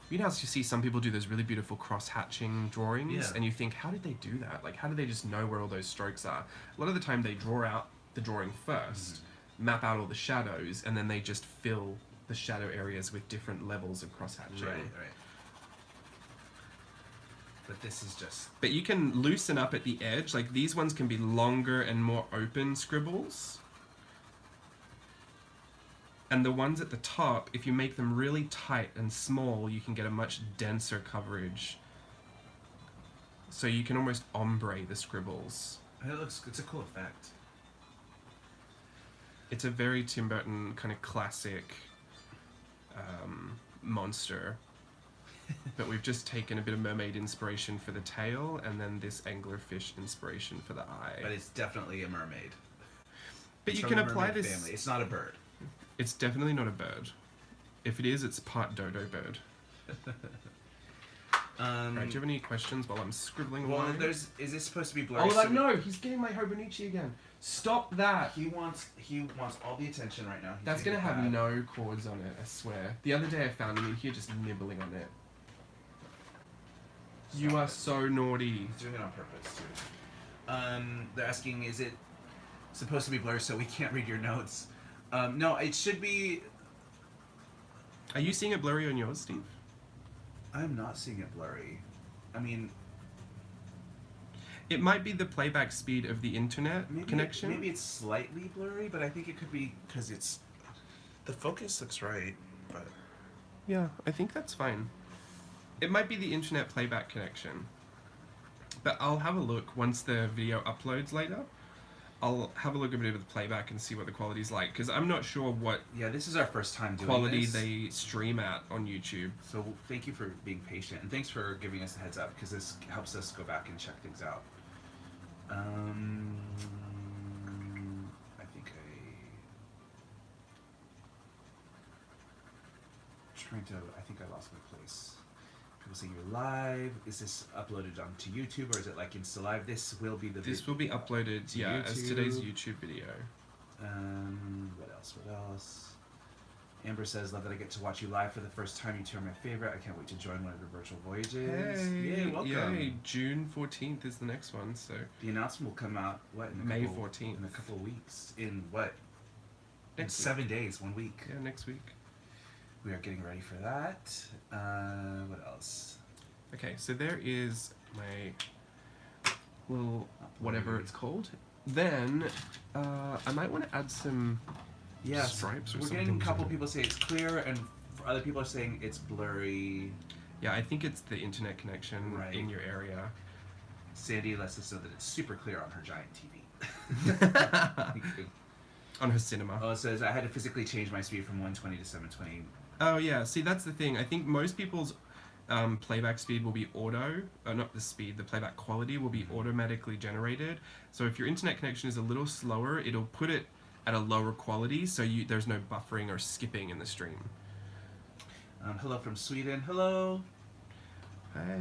you know how you see some people do those really beautiful cross-hatching drawings, and you think, how did they do that? Like, how did they just know where all those strokes are? A lot of the time they draw out the drawing first, map out all the shadows, and then they just fill the shadow areas with different levels of cross-hatching. Right. But this is just... But you can loosen up at the edge. Like, these ones can be longer and more open scribbles. And the ones at the top, if you make them really tight and small, you can get a much denser coverage. So you can almost ombre the scribbles. It's a cool effect. It's a very Tim Burton kind of classic monster. But we've just taken a bit of mermaid inspiration for the tail, and then this anglerfish inspiration for the eye. But it's definitely a mermaid. But It's you from can the apply mermaid this. family. It's not a bird. It's definitely not a bird. If it is, it's part dodo bird. Right, do you have any questions while I'm scribbling Well, away? is this supposed to be blurry? Oh, no, he's getting my Hobonichi again. Stop that. He wants all the attention right now. That's going to have no chords on it, I swear. The other day I found him in here just nibbling on it. You are so naughty. He's doing it on purpose, too. They're asking, is it supposed to be blurry so we can't read your notes? No, it should be... Are you seeing it blurry on yours, Steve? I'm not seeing it blurry. I mean... It might be the playback speed of the internet connection. Maybe it's slightly blurry, but I think it could be because it's... The focus looks right, but... Yeah, I think that's fine. It might be the internet playback connection. But I'll have a look once the video uploads later. I'll have a look at a bit of the playback and see what the quality's like, because I'm not sure what Yeah, this is our first time doing quality this. they stream at on YouTube. So thank you for being patient, and thanks for giving us a heads up, because this helps us go back and check things out. I think I lost my place. People saying you're live. Is this uploaded onto YouTube, or is it like Insta Live? This will be This will be uploaded, to yeah, as YouTube. today's YouTube video. What else? Amber says, love that I get to watch you live for the first time. You two are my favorite. I can't wait to join one of your virtual voyages. Hey, Yay, welcome. Yay, June 14th is the next one, so... The announcement will come out, what, in May 14th. In a couple of weeks. In what? Next in 7 days, 1 week. Yeah, next week. We are getting ready for that. What else? Okay, so there is my little whatever it's called. Then, I might want to add some stripes or we're something. getting a to couple it. people say it's clear, and for other people are saying it's blurry. Yeah, I think it's the internet connection Right. in your area. Sandy lets us know that it's super clear on her giant TV. On her cinema. Oh, it says, I had to physically change my speed from 120 to 720. Oh yeah, see that's the thing. I think most people's playback speed will be not the speed, the playback quality will be automatically generated. So if your internet connection is a little slower, it'll put it at a lower quality, so there's no buffering or skipping in the stream. Hello from Sweden. Hello. Hi.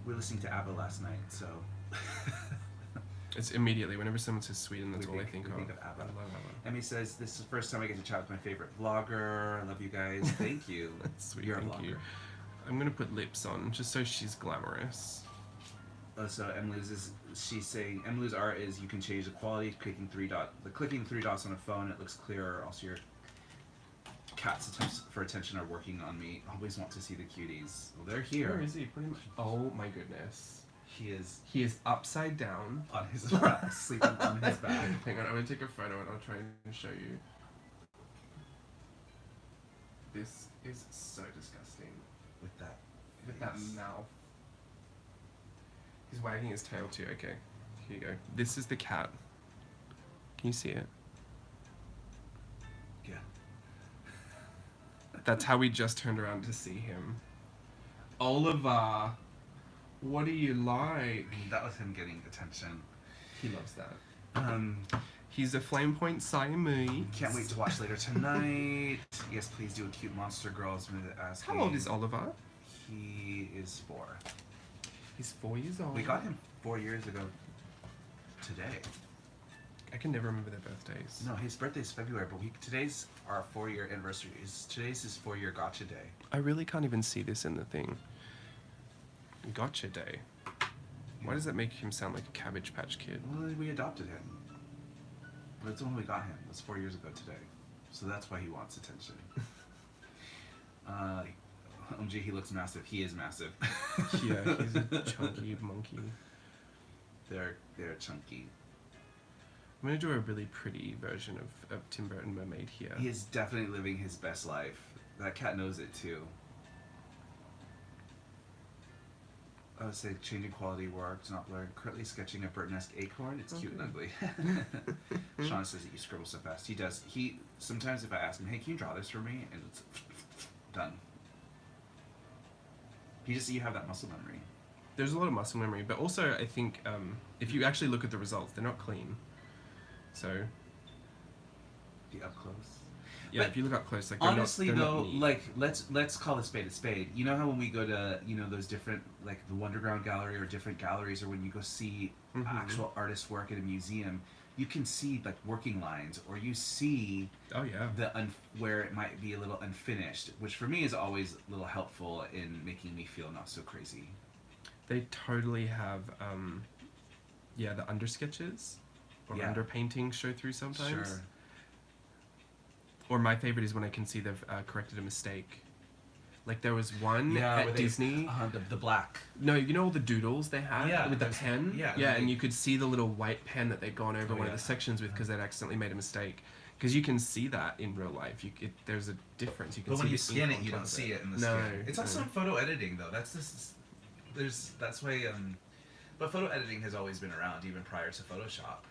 We were listening to ABBA last night, so... It's immediately, whenever someone says Sweden, that's all I think we of. think of ABBA. I love ABBA. Emmy says, this is the first time I get to chat with my favorite vlogger. I love you guys. Thank you. That's sweet, You're a thank vlogger. you. I'm gonna put lips on, just so she's glamorous. So she's saying Emily's art is you can change the quality, clicking three dots on a phone, it looks clearer. Also your cat's attempts for attention are working on me. Always want to see the cuties. Well, they're here. Where is he? Put him. Oh my goodness. He is upside down on his back, sleeping on his back. Hang on, I'm gonna take a photo and I'll try and show you. This is so disgusting. With that mouth. He's wagging his tail too. Okay, here you go. This is the cat. Can you see it? Yeah. That's how we just turned around to see him. Oliver, what do you like? That was him getting attention. He loves that. He's a flame point Siamese. Can't wait to watch later tonight. Yes, please do a cute monster girl. Is asking. How old is Oliver? He is 4. He's 4 years old. We got him 4 years ago today. I can never remember their birthdays. No, his birthday's February, but today's our 4-year anniversary. Today's his 4-year gotcha day. I really can't even see this in the thing. Gotcha day. Why does that make him sound like a Cabbage Patch Kid? Well, we adopted him. But it's when we got him. It was 4 years ago today. So that's why he wants attention. OMG, he looks massive. He is massive. Yeah, he's a chunky monkey. They're chunky. I'm going to do a really pretty version of Tim Burton Mermaid here. He is definitely living his best life. That cat knows it too. I would say changing quality worked, not blurred. Currently sketching a Burton-esque acorn. It's cute and ugly. Shauna says that you scribble so fast. He does. Sometimes if I ask him, hey, can you draw this for me? And it's done. You have that muscle memory. There's a lot of muscle memory, but also I think if you actually look at the results, they're not clean. So The up close. yeah, But if you look up close, like honestly they're not though, neat. like let's call a spade a spade. You know how when we go to those different like the Wonderground Gallery or different galleries, or when you go see actual artist work at a museum, you can see like working lines, or you see Oh yeah. where it might be a little unfinished, which for me is always a little helpful in making me feel not so crazy. They totally have the under sketches or under painting show through sometimes. Sure. Or my favorite is when I can see they've corrected a mistake. Like there was one at Disney. The black. No, you know all the doodles they had with the there's- pen? yeah, and you could see the little white pen that they'd gone over one of the sections with because they'd accidentally made a mistake. Because you can see that in real life. There's a difference. You can But see when you the scan ink it, on you top don't of see it in the No, scan. It's also in photo editing though. That's why. But photo editing has always been around, even prior to Photoshop.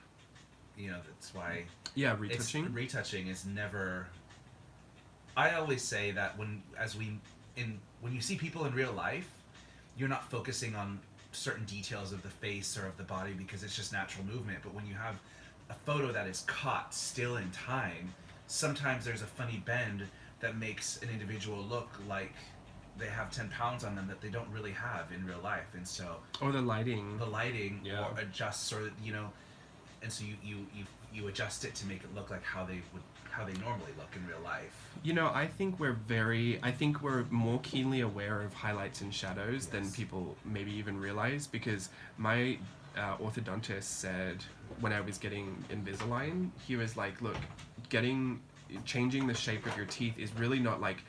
That's why. Yeah, retouching. Retouching is never. I always say that when you see people in real life, you're not focusing on certain details of the face or of the body because it's just natural movement. But when you have a photo that is caught still in time, sometimes there's a funny bend that makes an individual look like they have 10 pounds on them that they don't really have in real life. And so Or the lighting. or adjusts, or and so you adjust it to make it look like how they normally look in real life. I think we're more keenly aware of highlights and shadows than people maybe even realize, because my orthodontist said when I was getting Invisalign, he was like, look, changing the shape of your teeth is really not like,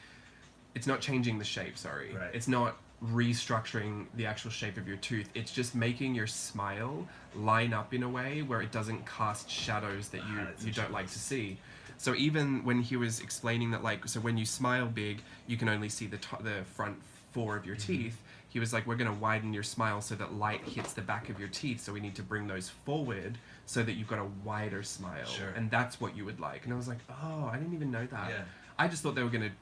it's not changing the shape, sorry. Right. It's not restructuring the actual shape of your tooth. It's just making your smile line up in a way where it doesn't cast shadows that you don't like to see. So even when he was explaining that, like, so when you smile big, you can only see the front four of your teeth. He was like, we're going to widen your smile so that light hits the back of your teeth. So we need to bring those forward so that you've got a wider smile. Sure. And that's what you would like. And I was like, oh, I didn't even know that. Yeah. I just thought they were going to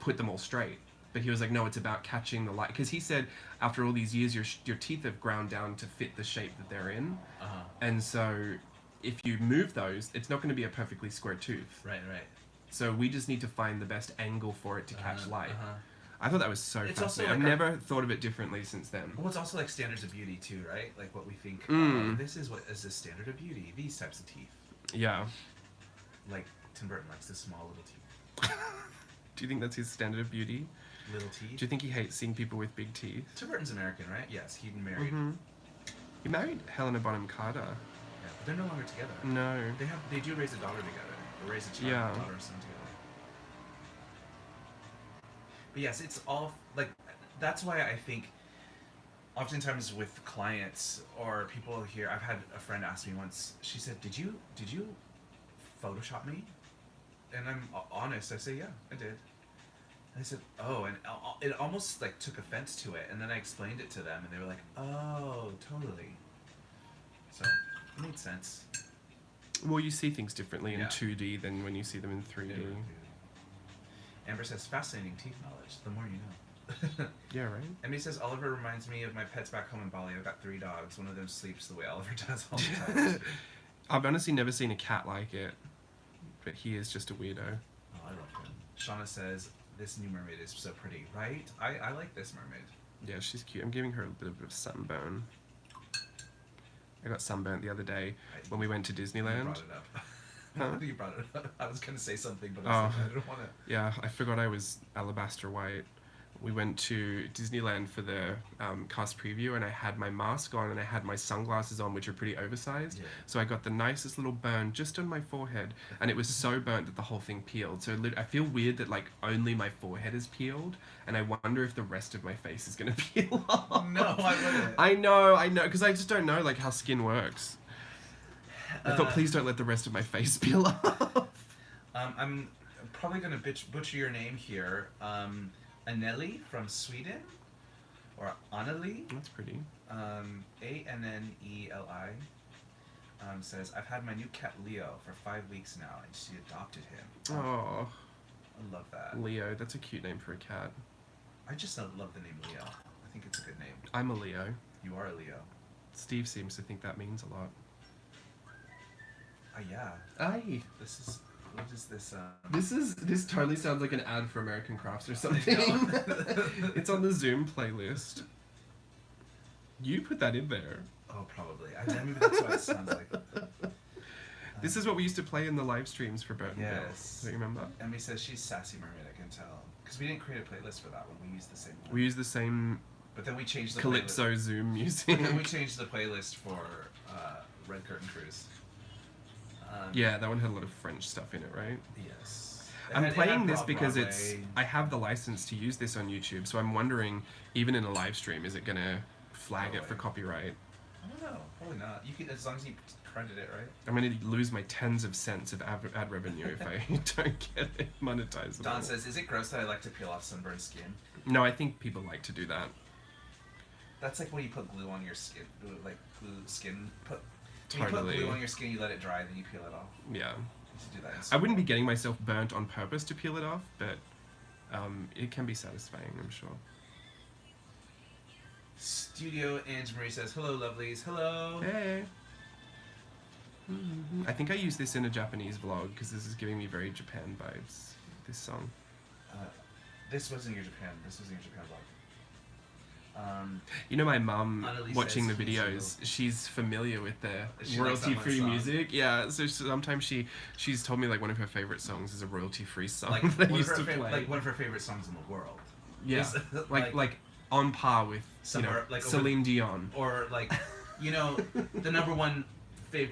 put them all straight. But he was like, no, it's about catching the light. Because he said, after all these years, your teeth have ground down to fit the shape that they're in. And so if you move those, it's not going to be a perfectly square tooth. Right. So we just need to find the best angle for it to catch light. I thought that was so It's also fascinating. like I've never thought of it differently since then. Well, it's also like standards of beauty too, right? Like what we think, this is what is the standard of beauty. These types of teeth. Yeah. Like Tim Burton likes the small little teeth. Do you think that's his standard of beauty? Little teeth. Do you think he hates seeing people with big teeth? Tim Burton's American, right? Yes, he married. He married Helena Bonham Carter. Yeah, but they're no longer together. No. They do raise a daughter together, or raise a child, a daughter or son together. But yes, it's all like that's why I think oftentimes with clients or people here, I've had a friend ask me once. She said, "Did you Photoshop me?" And I'm honest. I say, "Yeah, I did." And I said, "Oh," and it almost like took offense to it. And then I explained it to them, and they were like, "Oh, totally." So it made sense. Well, you see things differently in 2D than when you see them in 3D. Yeah. Amber says, fascinating teeth knowledge. The more you know. Yeah, right? Emily says, Oliver reminds me of my pets back home in Bali. I've got 3 dogs. One of them sleeps the way Oliver does all the time. I've honestly never seen a cat like it. But he is just a weirdo. Oh, I love him. Shauna says, this new mermaid is so pretty, right? I like this mermaid. Yeah, she's cute. I'm giving her a bit of a sunburn. I got sunburnt the other day when we went to Disneyland. You brought it up. Huh? You brought it up. I was going to say something, but I don't want to. Yeah, I forgot I was alabaster white. We went to Disneyland for the cast preview, and I had my mask on and I had my sunglasses on, which are pretty oversized. Yeah. So I got the nicest little burn just on my forehead, and it was so burnt that the whole thing peeled. So I feel weird that like only my forehead is peeled, and I wonder if the rest of my face is gonna peel off. No, I wouldn't. I know, because I just don't know like how skin works. I thought, please don't let the rest of my face peel off. I'm probably gonna butcher your name here. Anneli from Sweden, or Anneli. That's pretty. Anneli says, I've had my new cat Leo for 5 weeks now, and she adopted him. Oh, I love that. Leo. That's a cute name for a cat. I just love the name Leo. I think it's a good name. I'm a Leo. You are a Leo. Steve seems to think that means a lot. Yeah. Aye. What is this? This totally sounds like an ad for American Crafts or something. It's on the Zoom playlist. You put that in there. Oh, probably. Maybe that's what it sounds like. This is what we used to play in the live streams for Burtonville. Yes. Do you remember? Emily says she's Sassy Mermaid, I can tell. Because we didn't create a playlist for that one. We used the same one. We used the same But then we changed the Calypso playlist. Zoom music. But then we changed the playlist for Red Curtain Cruise. Yeah, that one had a lot of French stuff in it, right? Yes. I'm playing this because I have the license to use this on YouTube, so I'm wondering, even in a live stream, is it going to flag it for copyright? I don't know. Probably not. You can, as long as you credit it, right? I'm going to lose my tens of cents of ad revenue if I don't get it monetized. Don says, is it gross that I like to peel off sunburned skin? No, I think people like to do that. That's like when you put glue on your skin, like glue skin. When Totally. you put glue on your skin, you let it dry, then you peel it off. Yeah. You should do that. I wouldn't be getting myself burnt on purpose to peel it off, but it can be satisfying, I'm sure. Studio Ange Marie says, hello, lovelies. Hello. Hey. I think I used this in a Japanese vlog because this is giving me very Japan vibes, this song. This wasn't your Japan. This was your Japan vlog. You know, my mum, Annalise watching the says videos, she's familiar with the She likes that royalty-free one song. music. Yeah, so sometimes she's told me like one of her favorite songs is a royalty-free song Like, that I one used of to her play. like one of her favorite songs in the world. Yeah, Is, like on par with somewhere, like Celine Dion. Or like, the number one the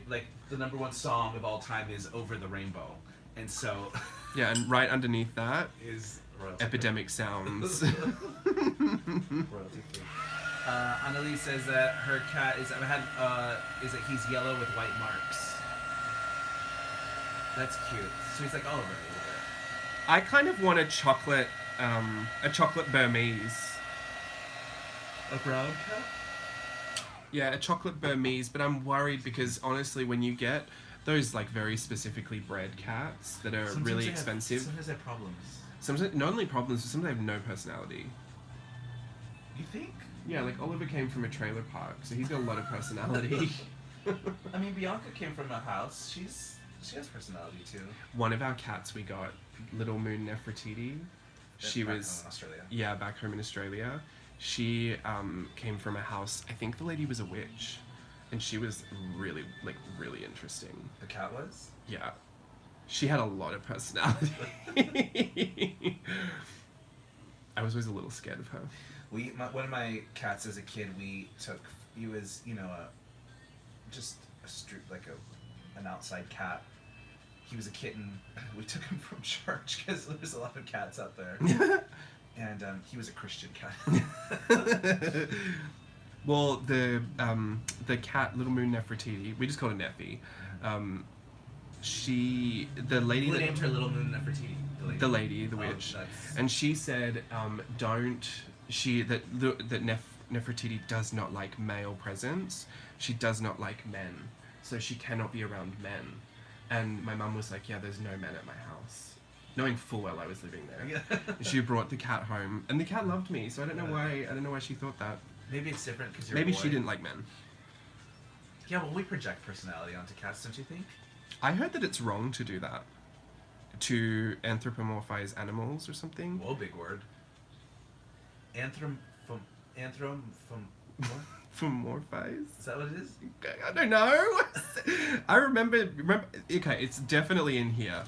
number one song of all time is Over the Rainbow, and so Yeah, and right underneath that is royalty Epidemic Sounds. royalty free. Annalise says that her cat is that he's yellow with white marks. That's cute. So he's like Oliver a little bit. I kind of want a chocolate Burmese. A brown cat? Yeah, a chocolate Burmese, but I'm worried because honestly, when you get those like very specifically bred cats that are Sometimes really they have- expensive, sometimes they have problems. sometimes not only problems, but sometimes they have no personality. You think? Yeah, like Oliver came from a trailer park, so he's got a lot of personality. I mean, Bianca came from a house. She has personality too. One of our cats we got, Little Moon Nefertiti. She Back was home in Australia. Yeah, back home in Australia. She came from a house. I think the lady was a witch, and she was really interesting. The cat was? Yeah, she had a lot of personality. I was always a little scared of her. One of my cats as a kid, he was just a street, like an outside cat. He was a kitten. We took him from church because there's a lot of cats out there. And he was a Christian cat. Well, the cat, Little Moon Nefertiti, we just called her Neffy. The lady Who that named her Little Moon Nefertiti? the witch, and she said, that Nefertiti does not like male presence. She does not like men, so she cannot be around men. And my mum was like, yeah, there's no men at my house, knowing full well I was living there. Yeah. She brought the cat home, and the cat loved me, so I don't know why she thought that. Maybe it's different because you're Maybe a boy. she didn't like men. Yeah, well, we project personality onto cats, don't you think? I heard that it's wrong to do that, to anthropomorphize animals or something. Whoa, big word. What? Pomorphize? Is that what it is? I don't know. I remember. Okay, it's definitely in here.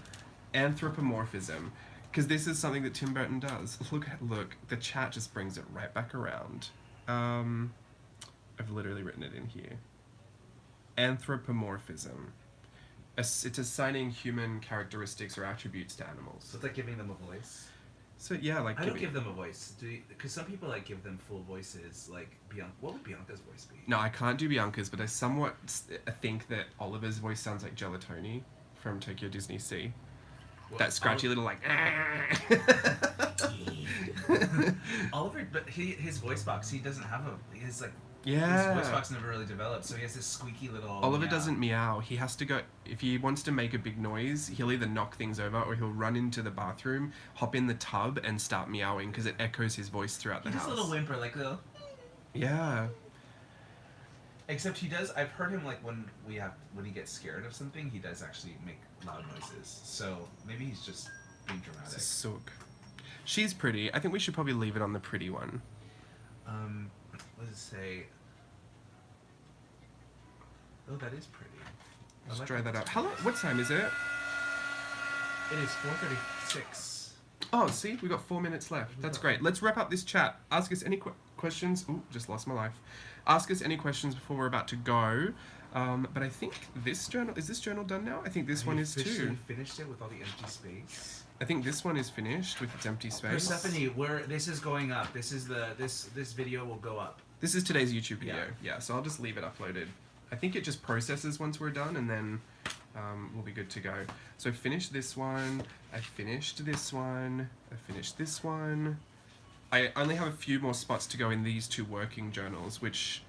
Anthropomorphism, because this is something that Tim Burton does. Look, the chat just brings it right back around. I've literally written it in here. Anthropomorphism. It's assigning human characteristics or attributes to animals. So it's like giving them a voice. So yeah, like I don't give them a voice, because some people like give them full voices. Like Bianca, what would Bianca's voice be? No, I can't do Bianca's, but I somewhat think that Oliver's voice sounds like Gelatoni from Tokyo Disney Sea. Well, That scratchy little like. Oliver, but his voice box, he doesn't have his like. Yeah. His voice box never really developed, so he has this squeaky little. Oliver doesn't meow. He has to go. If he wants to make a big noise, he'll either knock things over or he'll run into the bathroom, hop in the tub, and start meowing because it echoes his voice throughout the house. He does a little whimper, like a little. Yeah. Except he does. I've heard him like when he gets scared of something, he does actually make loud noises. So maybe he's just being dramatic. Sook. She's pretty. I think we should probably leave it on the pretty one. Let's say. Oh, that is pretty. Let's try that out. How long? What time is it? It is 4:36. Oh, see, we've got 4 minutes left. That's great. Let's wrap up this chat. Ask us any questions. Ooh, just lost my life. Ask us any questions before we're about to go. But I think this journal, is this journal done now? I think this one is too. Finished it with all the empty space. I think this one is finished with its empty space. Persephone, this is going up. This is this video will go up. This is today's YouTube video. Yeah, so I'll just leave it uploaded. I think it just processes once we're done, and then we'll be good to go. So I finished this one. I finished this one. I finished this one. I only have a few more spots to go in these two working journals, which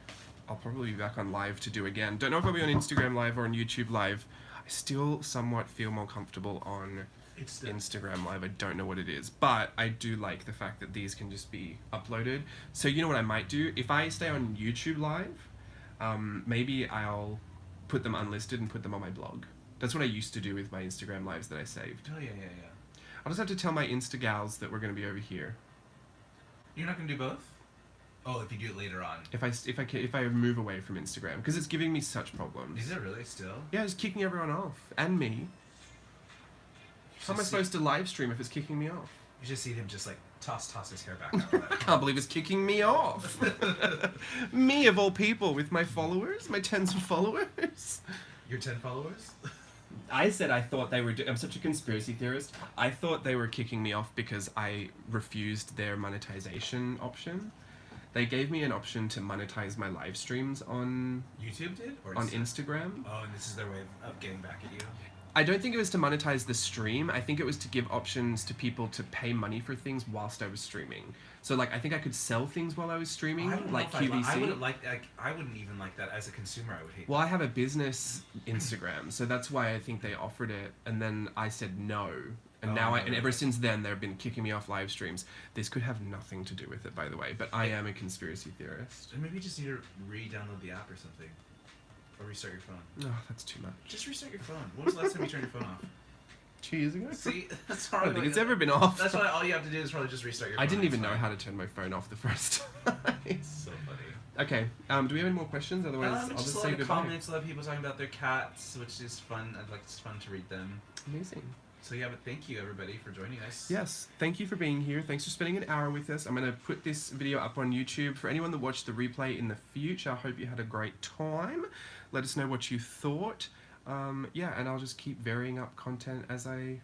I'll probably be back on live to do again. Don't know if I'll be on Instagram live or on YouTube live. I still somewhat feel more comfortable on Instagram live. I don't know what it is, but I do like the fact that these can just be uploaded. So you know what I might do? If I stay on YouTube live, maybe I'll put them unlisted and put them on my blog. That's what I used to do with my Instagram lives that I saved. Oh yeah. I'll just have to tell my Insta gals that we're going to be over here. You're not going to do both? Oh, if you do it later on. If I move away from Instagram, because it's giving me such problems. Is it really still? Yeah, it's kicking everyone off and me. How am I supposed to live stream if it's kicking me off? You just see him just like toss his hair back after that. I can't believe it's kicking me off. Me of all people with my followers, my tens of followers. Your 10 followers? I said I thought they were. I'm such a conspiracy theorist. I thought they were kicking me off because I refused their monetization option. They gave me an option to monetize my live streams on YouTube did? Or on Instagram. Oh, and this is their way of getting back at you? I don't think it was to monetize the stream. I think it was to give options to people to pay money for things whilst I was streaming. So like I think I could sell things while I was streaming, like QVC. I wouldn't even like that as a consumer. I would hate. Well, I have a business Instagram, so that's why I think they offered it, and then I said no. And and ever since then, they've been kicking me off live streams. This could have nothing to do with it, by the way, but I am a conspiracy theorist. And maybe you just need to re-download the app or something. Or restart your phone. No, that's too much. Just restart your phone. When was the last time you turned your phone off? 2 years ago? See? That's I don't think it's ever been off. That's why all you have to do is probably just restart your phone. I didn't even know how to turn my phone off the first time. So funny. Okay, do we have any more questions? Otherwise, I'll just say goodbye. Comments, a lot of people talking about their cats, which is fun. It's fun to read them. Amazing. So yeah, but thank you everybody for joining us. Yes, thank you for being here. Thanks for spending an hour with us. I'm going to put this video up on YouTube. For anyone that watched the replay in the future, I hope you had a great time. Let us know what you thought. Yeah, and I'll just keep varying up content as I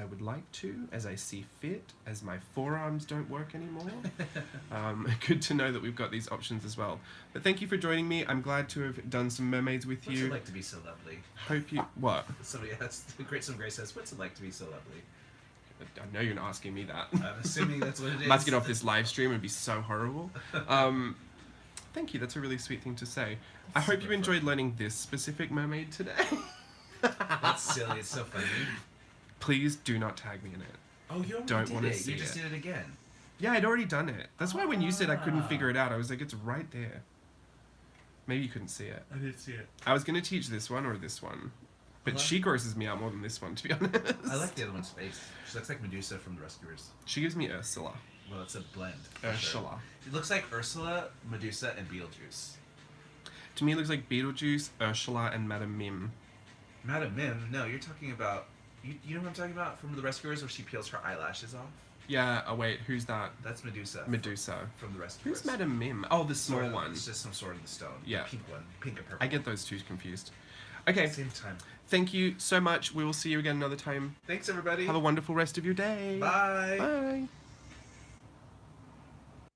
would like to, as I see fit, as my forearms don't work anymore. Good to know that we've got these options as well. But thank you for joining me. I'm glad to have done some mermaids with you. What's it like to be so lovely? Hope you... What? Somebody has... Some Grace says, what's it like to be so lovely? I know you're not asking me that. I'm assuming that's what it is. I'm about to get off this live stream and be so horrible. Thank you. That's a really sweet thing to say. I hope you enjoyed learning this specific mermaid today. That's silly. It's so funny. Please do not tag me in it. Oh, you already don't did want to it. see You just did it again. Yeah, I'd already done it. That's why when you said I couldn't figure it out, I was like, it's right there. Maybe you couldn't see it. I did see it. I was going to teach this one or this one. But she grosses me out more than this one, to be honest. I like the other one's face. She looks like Medusa from The Rescuers. She gives me Ursula. Well, it's a blend. Ursula. Sure. It looks like Ursula, Medusa, and Beetlejuice. To me, it looks like Beetlejuice, Ursula, and Madame Mim. Madame Mim? No, you're talking about... You know what I'm talking about from The Rescuers, where she peels her eyelashes off? Yeah, oh wait, who's that? That's Medusa. Medusa. From The Rescuers. Who's Madame Mim? Oh, the small one. It's just some sword in the stone. Yeah. The pink one. Pink and purple. I get those two confused. Okay. Same time. Thank you so much. We will see you again another time. Thanks, everybody. Have a wonderful rest of your day. Bye. Bye.